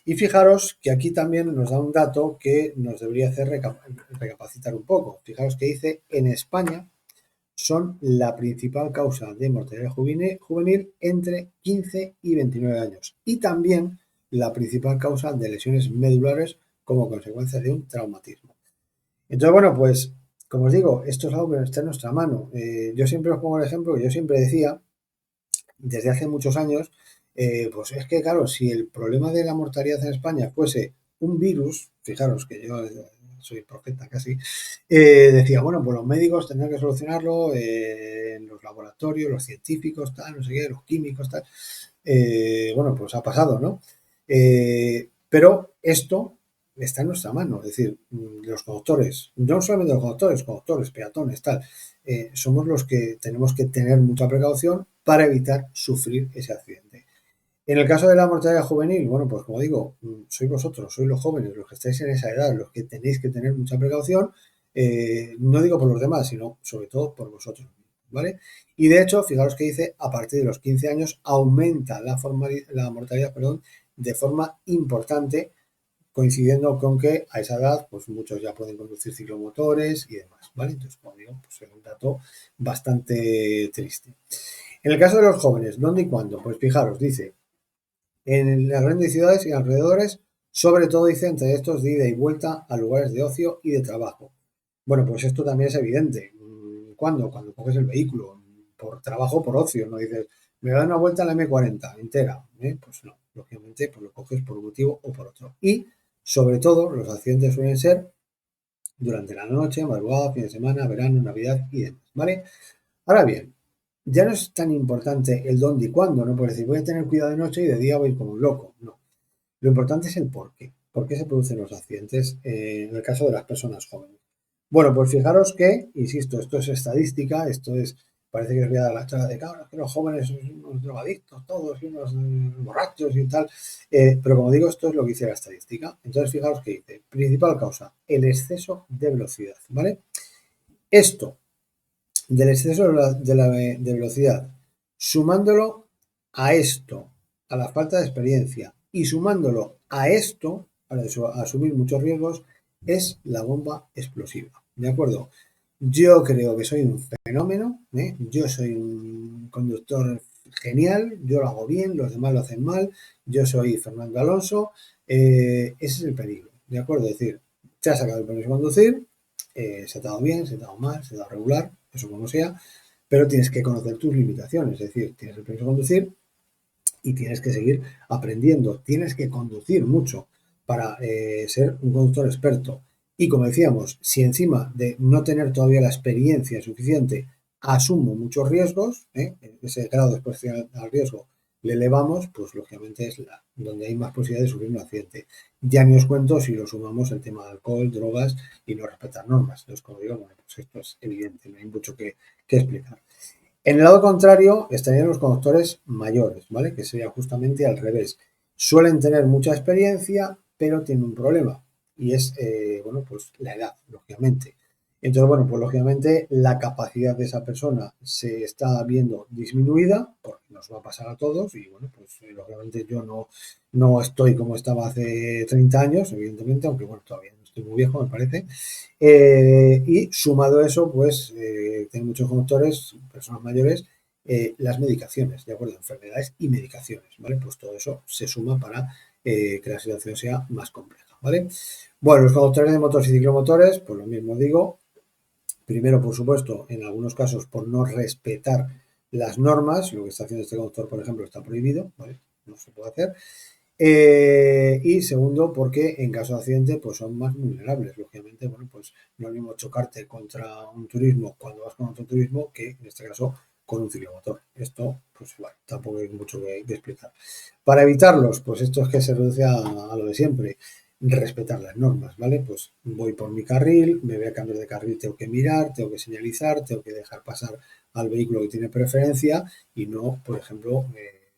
Y fijaros que aquí también nos da un dato que nos debería hacer recapacitar un poco. Fijaros que dice, en España son la principal causa de mortalidad juvenil entre 15 y 29 años y también la principal causa de lesiones medulares como consecuencia de un traumatismo. Entonces, bueno, pues como os digo, esto es algo que está en nuestra mano. Yo siempre os pongo el ejemplo que yo siempre decía, desde hace muchos años, pues es que, claro, si el problema de la mortalidad en España fuese un virus, fijaros que yo soy profeta casi, decía, bueno, pues los médicos tendrán que solucionarlo en los laboratorios, los científicos, tal, no sé qué, los químicos, tal. Bueno, pues ha pasado, ¿no? Pero esto está en nuestra mano, es decir, los conductores, no solamente los conductores, peatones, tal, somos los que tenemos que tener mucha precaución para evitar sufrir ese accidente. En el caso de la mortalidad juvenil, bueno, pues como digo, sois vosotros, sois los jóvenes, los que estáis en esa edad, los que tenéis que tener mucha precaución, no digo por los demás, sino sobre todo por vosotros, ¿vale? Y de hecho, fijaros que dice, a partir de los 15 años aumenta la mortalidad, perdón, de forma importante, coincidiendo con que a esa edad, pues muchos ya pueden conducir ciclomotores y demás, ¿vale? Entonces, como digo, pues es un dato bastante triste. En el caso de los jóvenes, ¿dónde y cuándo? Pues fijaros, dice, en las grandes ciudades y alrededores, sobre todo dice entre estos de ida y vuelta a lugares de ocio y de trabajo. Bueno, pues esto también es evidente. ¿Cuándo? Cuando coges el vehículo, por trabajo, por ocio, no dices, me voy a dar una vuelta a la M40 entera, ¿eh? Pues no, lógicamente pues lo coges por un motivo o por otro. Y sobre todo los accidentes suelen ser durante la noche, madrugada, fin de semana, verano, Navidad y demás, ¿vale? Ahora bien, ya no es tan importante el dónde y cuándo, ¿no? Porque decir, voy a tener cuidado de noche y de día voy a ir como un loco. No. Lo importante es el por qué. ¿Por qué se producen los accidentes en el caso de las personas jóvenes? Bueno, pues fijaros que, insisto, esto es estadística, esto es, parece que os voy a dar la charla de cabras, que los jóvenes son unos drogadictos todos y unos borrachos y tal, pero como digo, esto es lo que dice la estadística. Entonces, fijaros que dice, principal causa, el exceso de velocidad, ¿vale? Esto del exceso de velocidad, sumándolo a esto, a la falta de experiencia, y sumándolo a esto, para asumir muchos riesgos, es la bomba explosiva. ¿De acuerdo? Yo creo que soy un fenómeno, ¿eh? Yo soy un conductor genial, yo lo hago bien, los demás lo hacen mal, yo soy Fernando Alonso, ese es el peligro, ¿de acuerdo? Es decir, te has sacado el permiso de conducir, se te ha dado bien, se te ha dado mal, se te ha dado regular, eso como sea, pero tienes que conocer tus limitaciones, es decir, tienes el permiso de conducir y tienes que seguir aprendiendo, tienes que conducir mucho para ser un conductor experto. Y como decíamos, si encima de no tener todavía la experiencia suficiente asumo muchos riesgos, ese grado de exposición al riesgo le elevamos, pues lógicamente es donde hay más posibilidad de sufrir un accidente. Ya ni os cuento si lo sumamos el tema de alcohol, drogas y no respetar normas. Entonces, como digo, bueno, pues esto es evidente, no hay mucho que explicar. En el lado contrario estarían los conductores mayores, ¿vale? Que sería justamente al revés. Suelen tener mucha experiencia, pero tienen un problema y es, bueno, pues la edad, lógicamente. Entonces, bueno, pues lógicamente la capacidad de esa persona se está viendo disminuida, porque nos va a pasar a todos y, bueno, pues lógicamente yo no estoy como estaba hace 30 años, evidentemente, aunque, bueno, todavía no estoy muy viejo, me parece. Y sumado a eso, pues tienen muchos conductores, personas mayores, las medicaciones, ¿de acuerdo? Enfermedades y medicaciones, ¿vale? Pues todo eso se suma para que la situación sea más compleja, ¿vale? Bueno, los conductores de motos y ciclomotores, pues lo mismo digo. Primero, por supuesto, en algunos casos por no respetar las normas, lo que está haciendo este conductor, por ejemplo, está prohibido, ¿vale? No se puede hacer. Y segundo, porque en caso de accidente, pues son más vulnerables. Lógicamente, bueno, pues no es lo mismo chocarte contra un turismo cuando vas con otro turismo que, en este caso, con un ciclomotor. Esto, pues bueno, tampoco hay mucho que explicar. Para evitarlos, pues esto es que se reduce a lo de siempre, respetar las normas, ¿vale? Pues voy por mi carril, me voy a cambiar de carril, tengo que mirar, tengo que señalizar, tengo que dejar pasar al vehículo que tiene preferencia y no, por ejemplo,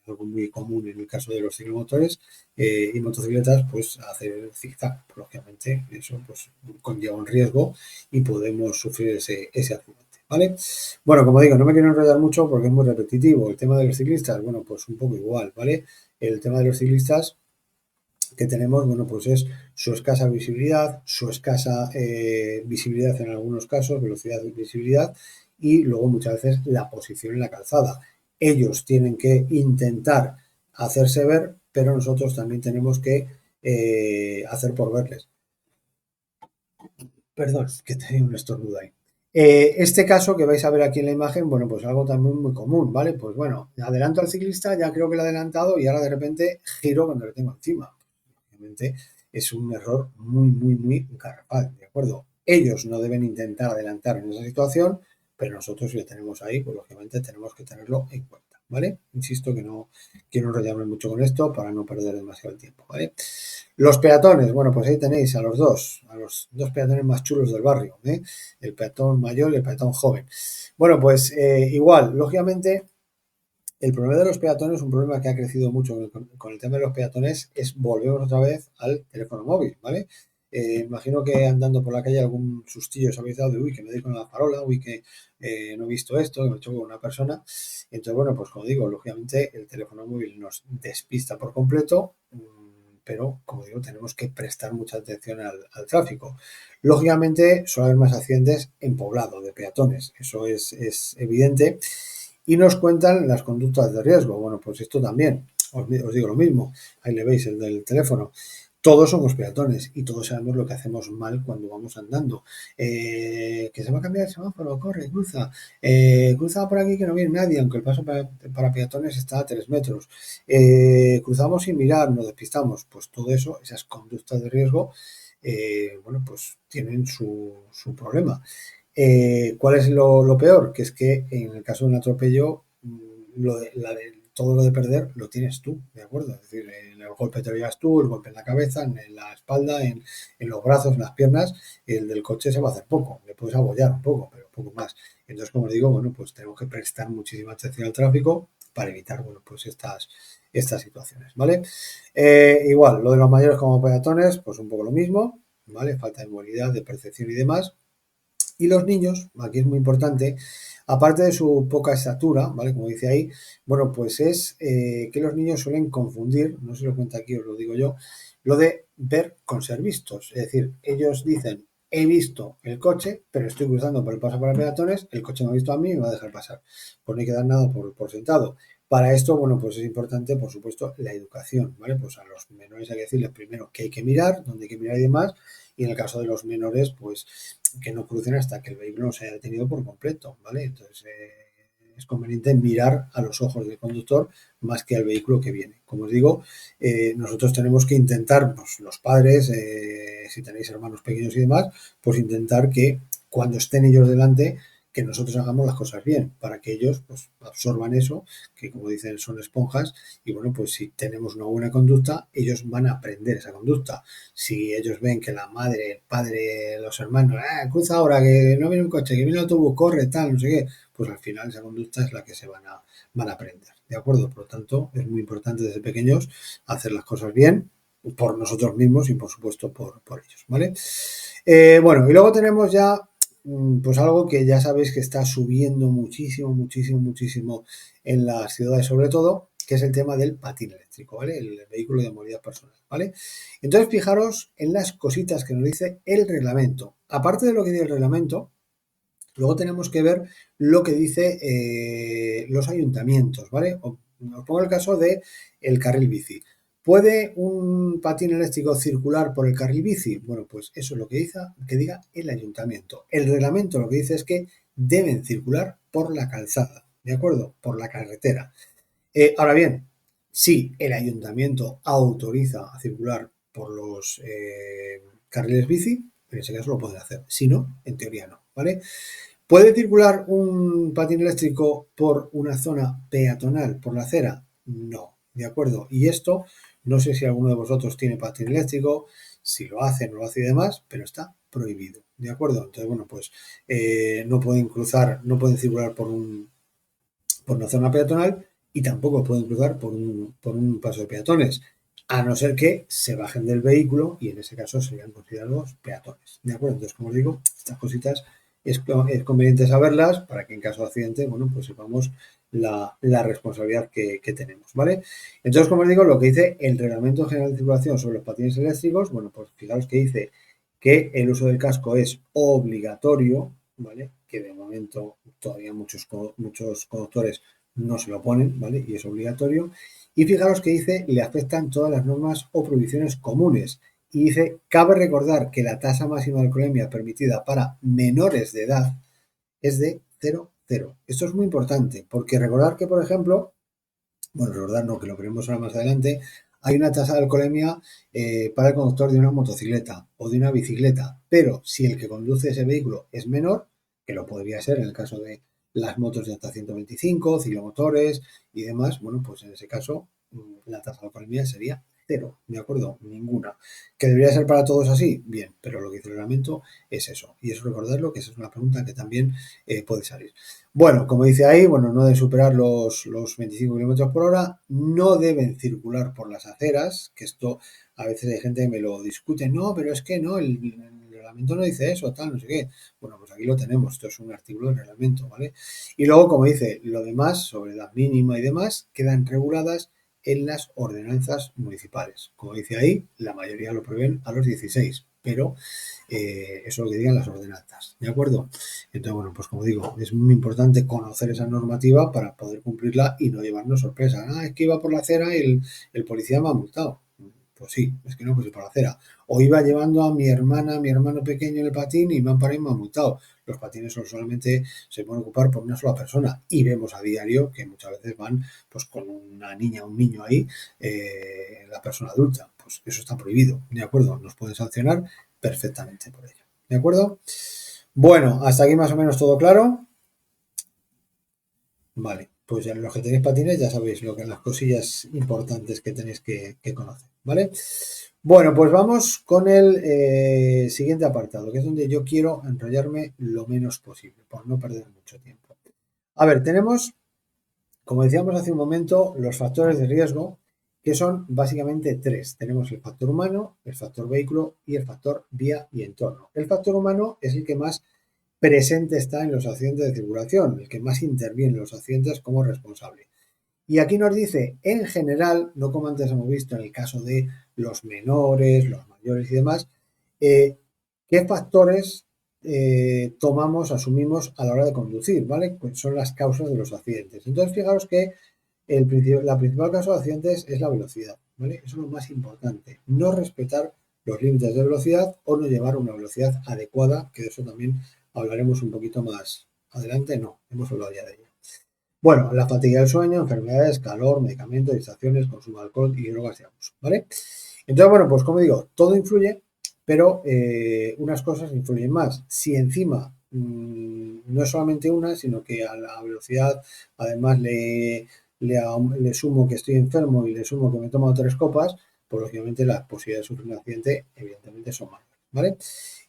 algo muy común en el caso de los ciclomotores y motocicletas, pues hacer zigzag. Lógicamente, eso pues conlleva un riesgo y podemos sufrir ese accidente, ¿vale? Bueno, como digo, no me quiero enrollar mucho porque es muy repetitivo. El tema de los ciclistas, bueno, pues un poco igual, ¿vale? El tema de los ciclistas que tenemos, bueno, pues es su escasa visibilidad, su escasa visibilidad en algunos casos, velocidad y visibilidad, y luego muchas veces la posición en la calzada. Ellos tienen que intentar hacerse ver, pero nosotros también tenemos que hacer por verles. Perdón, que tenía un estornudo ahí. Este caso que vais a ver aquí en la imagen, bueno, pues algo también muy común, ¿vale? Pues bueno, adelanto al ciclista, ya creo que lo he adelantado y ahora de repente giro cuando le tengo encima. Obviamente es un error muy garrafal, ¿de acuerdo? Ellos no deben intentar adelantar en esa situación, pero nosotros si lo tenemos ahí, pues lógicamente tenemos que tenerlo en cuenta, ¿vale? Insisto que no quiero enrollarme mucho con esto para no perder demasiado el tiempo, ¿vale? Los peatones, bueno, pues ahí tenéis a los dos peatones más chulos del barrio, ¿eh? El peatón mayor y el peatón joven. Bueno, pues igual, lógicamente, el problema de los peatones es un problema que ha crecido mucho con el tema de los peatones, es volvemos otra vez al teléfono móvil, ¿vale? Imagino que andando por la calle algún sustillo os habéis dado de, uy, que me doy con la farola, uy, que no he visto esto, que me choco con una persona. Entonces, bueno, pues como digo, lógicamente el teléfono móvil nos despista por completo, pero como digo, tenemos que prestar mucha atención al tráfico. Lógicamente, suele haber más accidentes en poblado de peatones, eso es evidente. Y nos cuentan las conductas de riesgo. Bueno, pues esto también, os digo lo mismo, ahí le veis el del teléfono. Todos somos peatones y todos sabemos lo que hacemos mal cuando vamos andando. Que se va a cambiar el semáforo, corre, cruza. Cruza por aquí que no viene nadie, aunque el paso para peatones está a 3 metros. Cruzamos sin mirar, nos despistamos. Pues todo eso, esas conductas de riesgo, bueno, pues tienen su problema. ¿Cuál es lo peor? Que es que en el caso de un atropello, todo lo de perder lo tienes tú, ¿de acuerdo? Es decir, el golpe te lo llevas tú, el golpe en la cabeza, en la espalda, en los brazos, en las piernas, el del coche se va a hacer poco, le puedes abollar un poco, pero poco más. Entonces, como digo, bueno, pues tenemos que prestar muchísima atención al tráfico para evitar, bueno, pues estas situaciones, ¿vale? Igual, lo de los mayores como peatones, pues un poco lo mismo, ¿vale? Falta de movilidad, de percepción y demás. Y los niños, aquí es muy importante, aparte de su poca estatura, ¿vale? Como dice ahí, bueno, pues es que los niños suelen confundir, no se lo cuenta aquí, os lo digo yo, lo de ver con ser vistos. Es decir, ellos dicen, he visto el coche, pero estoy cruzando por el paso para peatones, el coche me ha visto a mí y me va a dejar pasar. Pues no hay que dar nada por sentado. Para esto, bueno, pues es importante, por supuesto, la educación, ¿vale? Pues a los menores hay que decirles primero que hay que mirar, dónde hay que mirar y demás, y en el caso de los menores, pues que no crucen hasta que el vehículo no se haya detenido por completo, ¿vale? Entonces es conveniente mirar a los ojos del conductor más que al vehículo que viene. Como os digo, nosotros tenemos que intentar, pues, los padres, si tenéis hermanos pequeños y demás, pues intentar que cuando estén ellos delante, que nosotros hagamos las cosas bien, para que ellos pues absorban eso, que como dicen son esponjas, y bueno, pues si tenemos una buena conducta, ellos van a aprender esa conducta. Si ellos ven que la madre, el padre, los hermanos, cruza ahora, que no viene un coche, que viene el autobús, corre, tal, no sé qué, pues al final esa conducta es la que se van a aprender, ¿de acuerdo? Por lo tanto, es muy importante desde pequeños hacer las cosas bien por nosotros mismos y por supuesto por ellos, ¿vale? Bueno, y luego tenemos ya pues algo que ya sabéis que está subiendo muchísimo, muchísimo, muchísimo en las ciudades sobre todo, que es el tema del patín eléctrico, ¿vale? El vehículo de movilidad personal, ¿vale? Entonces fijaros en las cositas que nos dice el reglamento. Aparte de lo que dice el reglamento, luego tenemos que ver lo que dice los ayuntamientos, ¿vale? Os pongo el caso de el carril bici. ¿Puede un patín eléctrico circular por el carril bici? Bueno, pues eso es lo que diga el ayuntamiento. El reglamento lo que dice es que deben circular por la calzada, ¿de acuerdo? Por la carretera. Ahora bien, si el ayuntamiento autoriza a circular por los carriles bici, en ese caso lo pueden hacer. Si no, en teoría no, ¿vale? ¿Puede circular un patín eléctrico por una zona peatonal, por la acera? No, ¿de acuerdo? Y esto, no sé si alguno de vosotros tiene patín eléctrico, si lo hace, no lo hace y demás, pero está prohibido, ¿de acuerdo? Entonces, bueno, pues no pueden cruzar, no pueden circular por una zona peatonal y tampoco pueden cruzar por un paso de peatones, a no ser que se bajen del vehículo y en ese caso serían considerados peatones, ¿de acuerdo? Entonces, como os digo, estas cositas es conveniente saberlas para que en caso de accidente, bueno, pues sepamos la responsabilidad que tenemos, ¿vale? Entonces, como os digo, lo que dice el Reglamento General de Circulación sobre los patines eléctricos, bueno, pues fijaros que dice que el uso del casco es obligatorio, ¿vale? Que de momento todavía muchos conductores no se lo ponen, ¿vale? Y es obligatorio. Y fijaros que dice, le afectan todas las normas o prohibiciones comunes. Y dice, cabe recordar que la tasa máxima de alcoholemia permitida para menores de edad es de 0,0. Esto es muy importante, porque recordar que, por ejemplo, bueno, recordar no, que lo veremos ahora más adelante, hay una tasa de alcoholemia para el conductor de una motocicleta o de una bicicleta, pero si el que conduce ese vehículo es menor, que lo podría ser en el caso de las motos de hasta 125, ciclomotores y demás, bueno, pues en ese caso la tasa de alcoholemia sería cero, ¿de acuerdo? Ninguna. ¿Que debería ser para todos así? Bien, pero lo que dice el reglamento es eso. Y eso recordarlo, que esa es una pregunta que también puede salir. Bueno, como dice ahí, bueno, no deben superar los 25 kilómetros por hora, no deben circular por las aceras, que esto a veces hay gente que me lo discute, no, pero es que no, el reglamento no dice eso, tal, no sé qué. Bueno, pues aquí lo tenemos, esto es un artículo del reglamento, ¿vale? Y luego, como dice, lo demás, sobre la mínima y demás, quedan reguladas en las ordenanzas municipales. Como dice ahí, la mayoría lo prevén a los 16, pero eso es lo que digan las ordenanzas, ¿de acuerdo? Entonces, bueno, pues como digo, es muy importante conocer esa normativa para poder cumplirla y no llevarnos sorpresa. Es que iba por la acera y el policía me ha multado. Pues sí, es que no, pues por la acera. O iba llevando a mi hermana, a mi hermano pequeño en el patín y me han parado y me han multado. Los patines solamente se pueden ocupar por una sola persona y vemos a diario que muchas veces van pues con una niña, un niño ahí, la persona adulta. Pues eso está prohibido, ¿de acuerdo? Nos pueden sancionar perfectamente por ello, ¿de acuerdo? Bueno, hasta aquí más o menos todo claro. Vale, pues ya los que tenéis patines ya sabéis lo que las cosillas importantes que tenéis que conocer, ¿vale? Bueno, pues vamos con el siguiente apartado, que es donde yo quiero enrollarme lo menos posible, por no perder mucho tiempo. A ver, tenemos, como decíamos hace un momento, los factores de riesgo, que son básicamente tres. Tenemos el factor humano, el factor vehículo y el factor vía y entorno. El factor humano es el que más presente está en los accidentes de circulación, el que más interviene en los accidentes como responsable. Y aquí nos dice, en general, no como antes hemos visto en el caso de los menores, los mayores y demás, qué factores tomamos, asumimos a la hora de conducir, ¿vale? Pues son las causas de los accidentes. Entonces, fijaros que la principal causa de accidentes es la velocidad, ¿vale? Eso es lo más importante. No respetar los límites de velocidad o no llevar una velocidad adecuada, que de eso también hablaremos un poquito más adelante. No, hemos hablado ya de ello. Bueno, la fatiga del sueño, enfermedades, calor, medicamentos, distracciones, consumo de alcohol y drogas de abuso, ¿vale? Entonces, bueno, pues como digo, todo influye, pero unas cosas influyen más. Si encima no es solamente una, sino que a la velocidad además le sumo que estoy enfermo y le sumo que me he tomado 3 copas, pues lógicamente las posibilidades de sufrir un accidente evidentemente son mayores, ¿vale?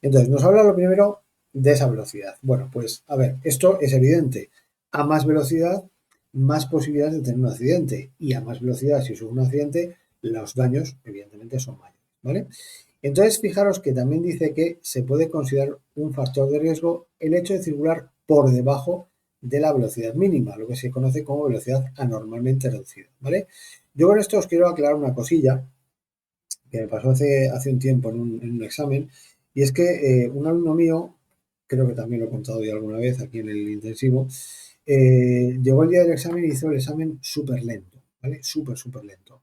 Entonces, nos habla lo primero de esa velocidad. Bueno, pues a ver, esto es evidente. A más velocidad, más posibilidades de tener un accidente. Y a más velocidad, si sufre un accidente, los daños evidentemente son mayores, ¿vale? Entonces, fijaros que también dice que se puede considerar un factor de riesgo el hecho de circular por debajo de la velocidad mínima, lo que se conoce como velocidad anormalmente reducida, ¿vale? Yo con esto os quiero aclarar una cosilla que me pasó hace un tiempo en un examen, y es que un alumno mío, creo que también lo he contado ya alguna vez aquí en el intensivo, llegó el día del examen y hizo el examen súper lento, ¿vale? Súper lento.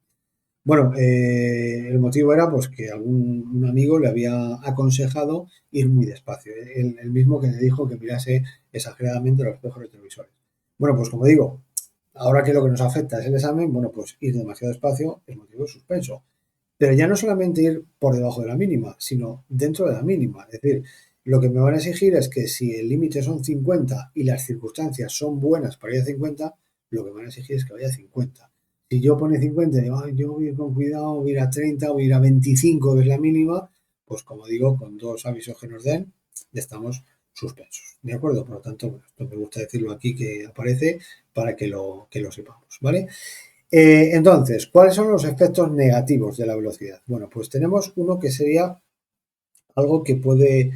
Bueno, el motivo era pues que un amigo le había aconsejado ir muy despacio, el mismo que le dijo que mirase exageradamente los espejos retrovisores. Bueno, pues como digo, ahora que lo que nos afecta es el examen, bueno, pues ir demasiado despacio es motivo de suspenso. Pero ya no solamente ir por debajo de la mínima, sino dentro de la mínima. Es decir, lo que me van a exigir es que si el límite son 50 y las circunstancias son buenas para ir a 50, lo que me van a exigir es que vaya a 50. Si yo pone 50 y digo, "Ay, yo voy con cuidado, voy a ir a 30, voy a ir a 25, que es la mínima", pues como digo, con 2 avisos que nos den, ya estamos suspensos. ¿De acuerdo? Por lo tanto, bueno, esto me gusta decirlo aquí que aparece para que lo sepamos, ¿vale? Entonces, ¿cuáles son los efectos negativos de la velocidad? Bueno, pues tenemos uno que sería algo que puede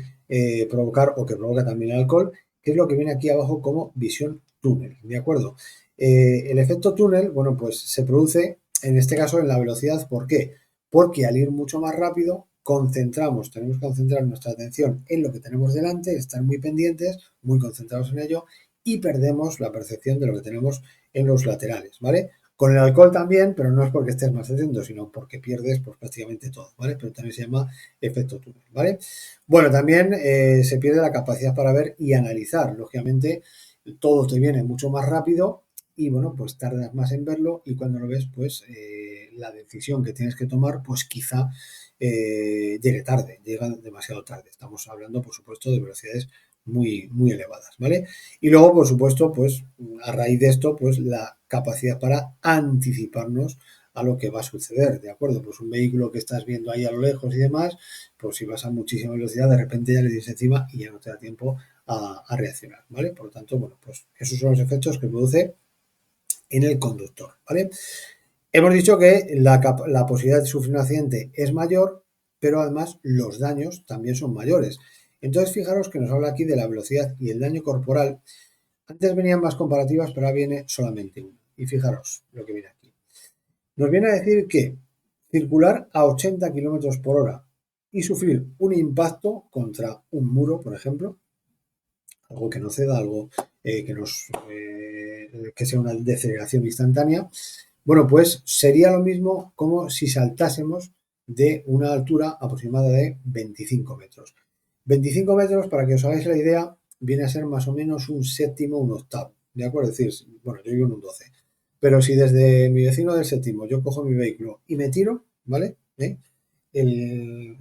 provocar o que provoca también el alcohol, que es lo que viene aquí abajo como visión túnel, ¿de acuerdo? El efecto túnel, bueno, pues se produce en este caso en la velocidad, ¿por qué? Porque al ir mucho más rápido, tenemos que concentrar nuestra atención en lo que tenemos delante, estar muy pendientes, muy concentrados en ello y perdemos la percepción de lo que tenemos en los laterales, ¿vale? Con el alcohol también, pero no es porque estés más atento, sino porque pierdes pues, prácticamente todo, ¿vale? Pero también se llama efecto túnel, ¿vale? Bueno, también se pierde la capacidad para ver y analizar. Lógicamente, todo te viene mucho más rápido y, bueno, pues tardas más en verlo y cuando lo ves, pues la decisión que tienes que tomar, pues quizá llegue tarde, llega demasiado tarde. Estamos hablando, por supuesto, de velocidades muy elevadas, ¿vale? Y luego, por supuesto, pues a raíz de esto, pues la capacidad para anticiparnos a lo que va a suceder, ¿de acuerdo? Pues un vehículo que estás viendo ahí a lo lejos y demás, pues si vas a muchísima velocidad, de repente ya le tienes encima y ya no te da tiempo a reaccionar, ¿vale? Por lo tanto, bueno, pues esos son los efectos que produce en el conductor, ¿vale? Hemos dicho que la posibilidad de sufrir un accidente es mayor, pero además los daños también son mayores. Entonces, fijaros que nos habla aquí de la velocidad y el daño corporal. Antes venían más comparativas, pero ahora viene solamente una. Y fijaros lo que viene aquí. Nos viene a decir que circular a 80 kilómetros por hora y sufrir un impacto contra un muro, por ejemplo, algo que no ceda, algo que sea una deceleración instantánea, bueno, pues sería lo mismo como si saltásemos de una altura aproximada de 25 metros. 25 metros, para que os hagáis la idea, viene a ser más o menos un séptimo, un octavo, ¿de acuerdo? Es decir, bueno, yo vivo en un 12. Pero si desde mi vecino del séptimo yo cojo mi vehículo y me tiro, ¿vale? El,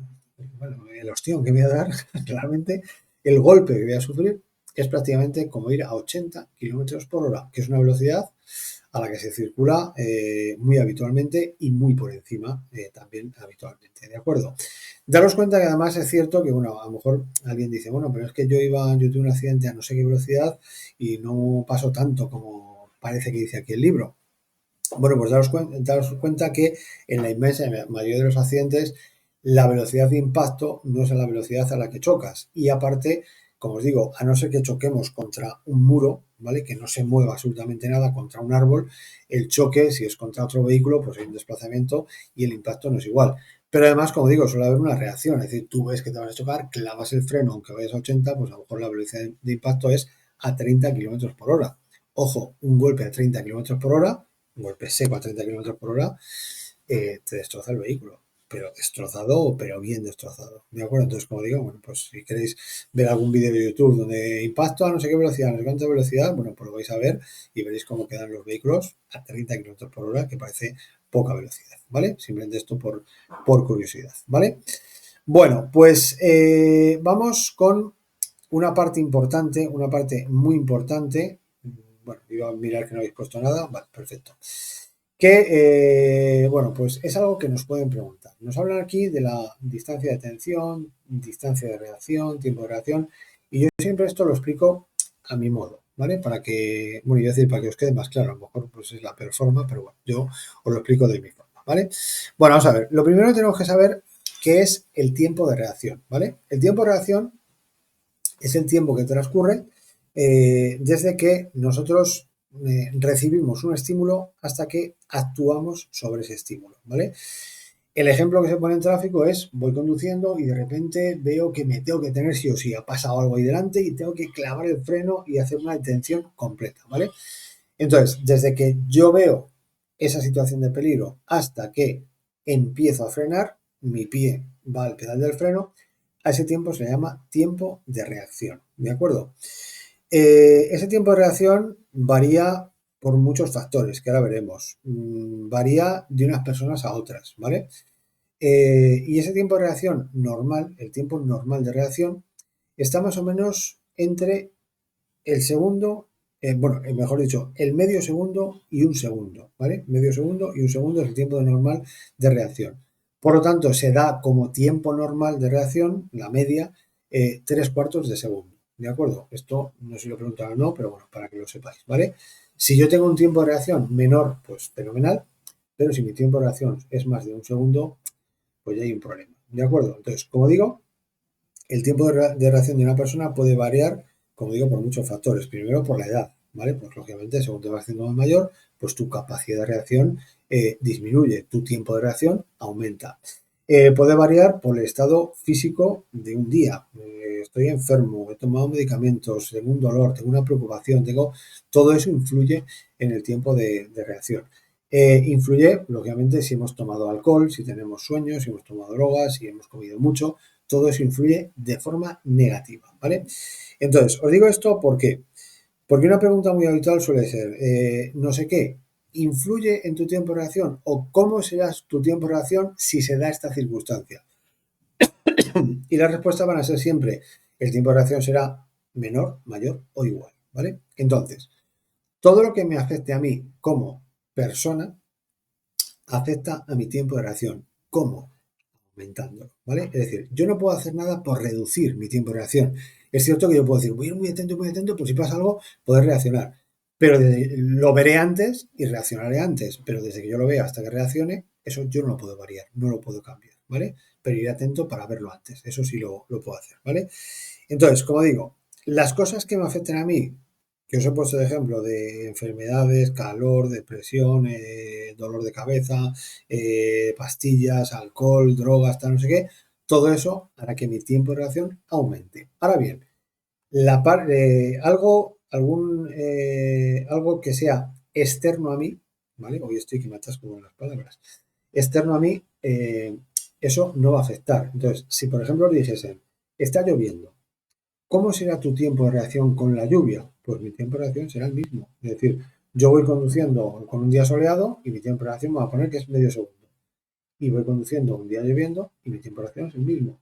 bueno, el ostión que voy a dar, claramente, el golpe que voy a sufrir es prácticamente como ir a 80 kilómetros por hora, que es una velocidad a la que se circula muy habitualmente y muy por encima también habitualmente, ¿de acuerdo? Daros cuenta que además es cierto que, bueno, a lo mejor alguien dice, bueno, pero es que yo tuve un accidente a no sé qué velocidad y no pasó tanto como parece que dice aquí el libro. Bueno, pues daros cuenta que en la inmensa mayoría de los accidentes la velocidad de impacto no es la velocidad a la que chocas. Y aparte, como os digo, a no ser que choquemos contra un muro, ¿vale? Que no se mueva absolutamente nada contra un árbol, el choque, si es contra otro vehículo, pues hay un desplazamiento y el impacto no es igual. Pero además, como digo, suele haber una reacción. Es decir, tú ves que te vas a chocar, clavas el freno, aunque vayas a 80, pues a lo mejor la velocidad de impacto es a 30 kilómetros por hora. Ojo, un golpe a 30 kilómetros por hora, un golpe seco a 30 kilómetros por hora, te destroza el vehículo. Pero destrozado, pero bien destrozado. ¿De acuerdo? Entonces, como digo, bueno, pues si queréis ver algún vídeo de YouTube donde impacto a no sé qué velocidad, no sé cuánta velocidad, bueno, pues lo vais a ver y veréis cómo quedan los vehículos a 30 kilómetros por hora, que parece poca velocidad, ¿vale? Simplemente esto por curiosidad, ¿vale? Bueno, pues vamos con una parte importante, una parte muy importante, bueno, iba a mirar que no habéis puesto nada, vale, perfecto, que, bueno, pues es algo que nos pueden preguntar. Nos hablan aquí de la distancia de atención, distancia de reacción, tiempo de reacción, y yo siempre esto lo explico a mi modo, ¿vale? Para que, bueno, iba a decir, para que os quede más claro, a lo mejor pues es la peor forma, pero bueno, yo os lo explico de mi forma, ¿vale? Bueno, vamos a ver, lo primero que tenemos que saber qué es el tiempo de reacción, ¿vale? El tiempo de reacción es el tiempo que transcurre desde que nosotros recibimos un estímulo hasta que actuamos sobre ese estímulo, ¿vale? El ejemplo que se pone en tráfico es voy conduciendo y de repente veo que me tengo que tener sí o sí, ha pasado algo ahí delante y tengo que clavar el freno y hacer una detención completa, ¿vale? Entonces, desde que yo veo esa situación de peligro hasta que empiezo a frenar, mi pie va al pedal del freno, a ese tiempo se le llama tiempo de reacción, ¿de acuerdo? Ese tiempo de reacción varía por muchos factores, que ahora veremos. Varía de unas personas a otras, ¿vale? Y ese tiempo de reacción normal, el tiempo normal de reacción, está más o menos entre el segundo, bueno, mejor dicho, el medio segundo y un segundo, ¿vale? Medio segundo y un segundo es el tiempo normal de reacción. Por lo tanto, se da como tiempo normal de reacción, la media, 3/4 de segundo, ¿de acuerdo? Esto no sé si lo preguntan o no, pero bueno, para que lo sepáis, ¿vale? Si yo tengo un tiempo de reacción menor, pues fenomenal, pero si mi tiempo de reacción es más de un segundo, pues ya hay un problema, ¿de acuerdo? Entonces, como digo, el tiempo de reacción de una persona puede variar, como digo, por muchos factores. Primero, por la edad, ¿vale? Pues lógicamente, según te vas haciendo más mayor, pues tu capacidad de reacción disminuye, tu tiempo de reacción aumenta. Puede variar por el estado físico de un día. Estoy enfermo, he tomado medicamentos, tengo un dolor, tengo una preocupación, todo eso influye en el tiempo de reacción. Influye, lógicamente, si hemos tomado alcohol, si tenemos sueños, si hemos tomado drogas, si hemos comido mucho, todo eso influye de forma negativa, ¿vale? Entonces, os digo esto ¿por qué? Porque una pregunta muy habitual suele ser, no sé qué, ¿influye en tu tiempo de reacción? ¿O cómo será tu tiempo de reacción si se da esta circunstancia? Y las respuestas van a ser siempre, el tiempo de reacción será menor, mayor o igual, ¿vale? Entonces, todo lo que me afecte a mí como persona afecta a mi tiempo de reacción. ¿Cómo? Aumentándolo, ¿vale? Es decir, yo no puedo hacer nada por reducir mi tiempo de reacción. Es cierto que yo puedo decir, voy a ir muy atento, por si pasa algo, poder reaccionar. Pero lo veré antes y reaccionaré antes. Pero desde que yo lo vea hasta que reaccione, eso yo no lo puedo variar, no lo puedo cambiar, ¿vale? Pero iré atento para verlo antes. Eso sí lo puedo hacer, ¿vale? Entonces, como digo, las cosas que me afecten a mí, que os he puesto de ejemplo de enfermedades, calor, depresión, dolor de cabeza, pastillas, alcohol, drogas, tal, no sé qué, todo eso hará que mi tiempo de reacción aumente. Ahora bien, algo que sea externo a mí, ¿vale? Hoy estoy que me atasco con las palabras. Externo a mí, eso no va a afectar. Entonces, si por ejemplo os dijesen, está lloviendo, ¿cómo será tu tiempo de reacción con la lluvia? Pues mi tiempo de reacción será el mismo. Es decir, yo voy conduciendo con un día soleado y mi tiempo de reacción me va a poner que es medio segundo. Y voy conduciendo un día lloviendo y mi tiempo de reacción es el mismo.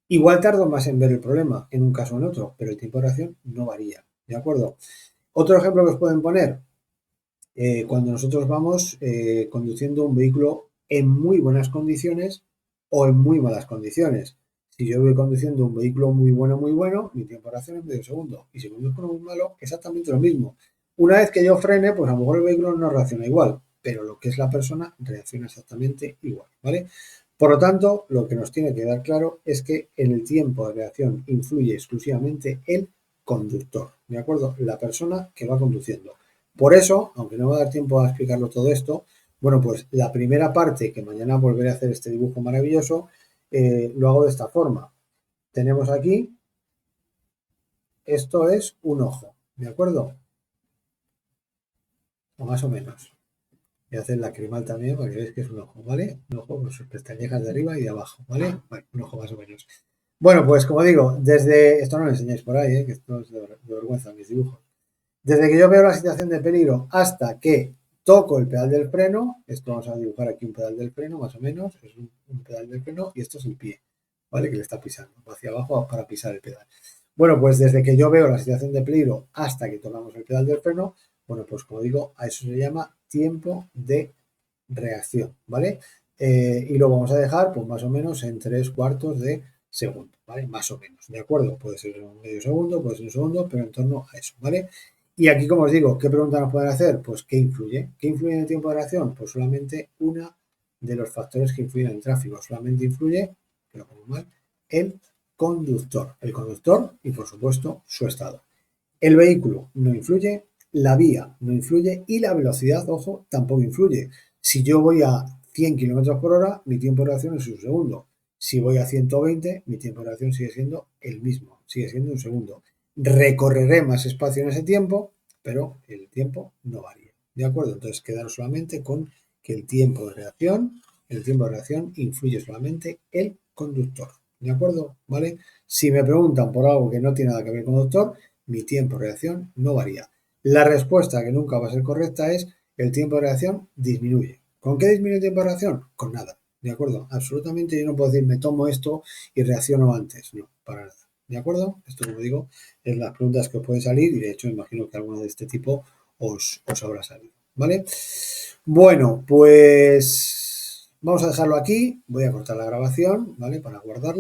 Igual tardo más en ver el problema en un caso o en otro, pero el tiempo de reacción no varía. ¿De acuerdo? Otro ejemplo que os pueden poner, cuando nosotros vamos conduciendo un vehículo en muy buenas condiciones o en muy malas condiciones. Si yo voy conduciendo un vehículo muy bueno, mi tiempo de reacción es medio segundo. Y si conduzco uno muy malo, exactamente lo mismo. Una vez que yo frene, pues a lo mejor el vehículo no reacciona igual, pero lo que es la persona reacciona exactamente igual, ¿vale? Por lo tanto, lo que nos tiene que dar claro es que en el tiempo de reacción influye exclusivamente el conductor, ¿de acuerdo? La persona que va conduciendo. Por eso, aunque no va a dar tiempo a explicarlo todo esto, bueno, pues la primera parte, que mañana volveré a hacer este dibujo maravilloso, lo hago de esta forma. Tenemos aquí, esto es un ojo, ¿de acuerdo? O más o menos. Voy a hacer lacrimal también para que veáis que es un ojo, ¿vale? Un ojo con sus pestañejas de arriba y de abajo, ¿vale? Bueno, un ojo más o menos. Bueno, pues como digo, desde... Esto no lo enseñáis por ahí, que esto es de vergüenza, mis dibujos. Desde que yo veo la situación de peligro hasta que toco el pedal del freno, esto vamos a dibujar aquí un pedal del freno, más o menos, es un pedal del freno y esto es el pie, ¿vale? Que le está pisando, va hacia abajo para pisar el pedal. Bueno, pues desde que yo veo la situación de peligro hasta que tocamos el pedal del freno, bueno, pues como digo, a eso se llama tiempo de reacción, ¿vale? Y lo vamos a dejar, pues más o menos en 3/4 de segundo, ¿vale? Más o menos, ¿de acuerdo? Puede ser un medio segundo, puede ser un segundo, pero en torno a eso, ¿vale? Y aquí, como os digo, ¿qué pregunta nos pueden hacer? Pues, ¿qué influye? ¿Qué influye en el tiempo de reacción? Pues solamente una de los factores que influyen en el tráfico. Solamente influye, que lo pongo mal, el conductor. El conductor y, por supuesto, su estado. El vehículo no influye, la vía no influye y la velocidad, ojo, tampoco influye. Si yo voy a 100 km por hora, mi tiempo de reacción es un segundo. Si voy a 120, mi tiempo de reacción sigue siendo el mismo, sigue siendo un segundo. Recorreré más espacio en ese tiempo, pero el tiempo no varía. ¿De acuerdo? Entonces, quedaros solamente con que el tiempo de reacción influye solamente el conductor. ¿De acuerdo? ¿Vale? Si me preguntan por algo que no tiene nada que ver con el conductor, mi tiempo de reacción no varía. La respuesta que nunca va a ser correcta es el tiempo de reacción disminuye. ¿Con qué disminuye el tiempo de reacción? Con nada. ¿De acuerdo? Absolutamente yo no puedo decir me tomo esto y reacciono antes. No, para nada. ¿De acuerdo? Esto, como digo, es las preguntas que os pueden salir y de hecho imagino que alguna de este tipo os habrá salido. ¿Vale? Bueno, pues vamos a dejarlo aquí. Voy a cortar la grabación, ¿vale? Para guardarla.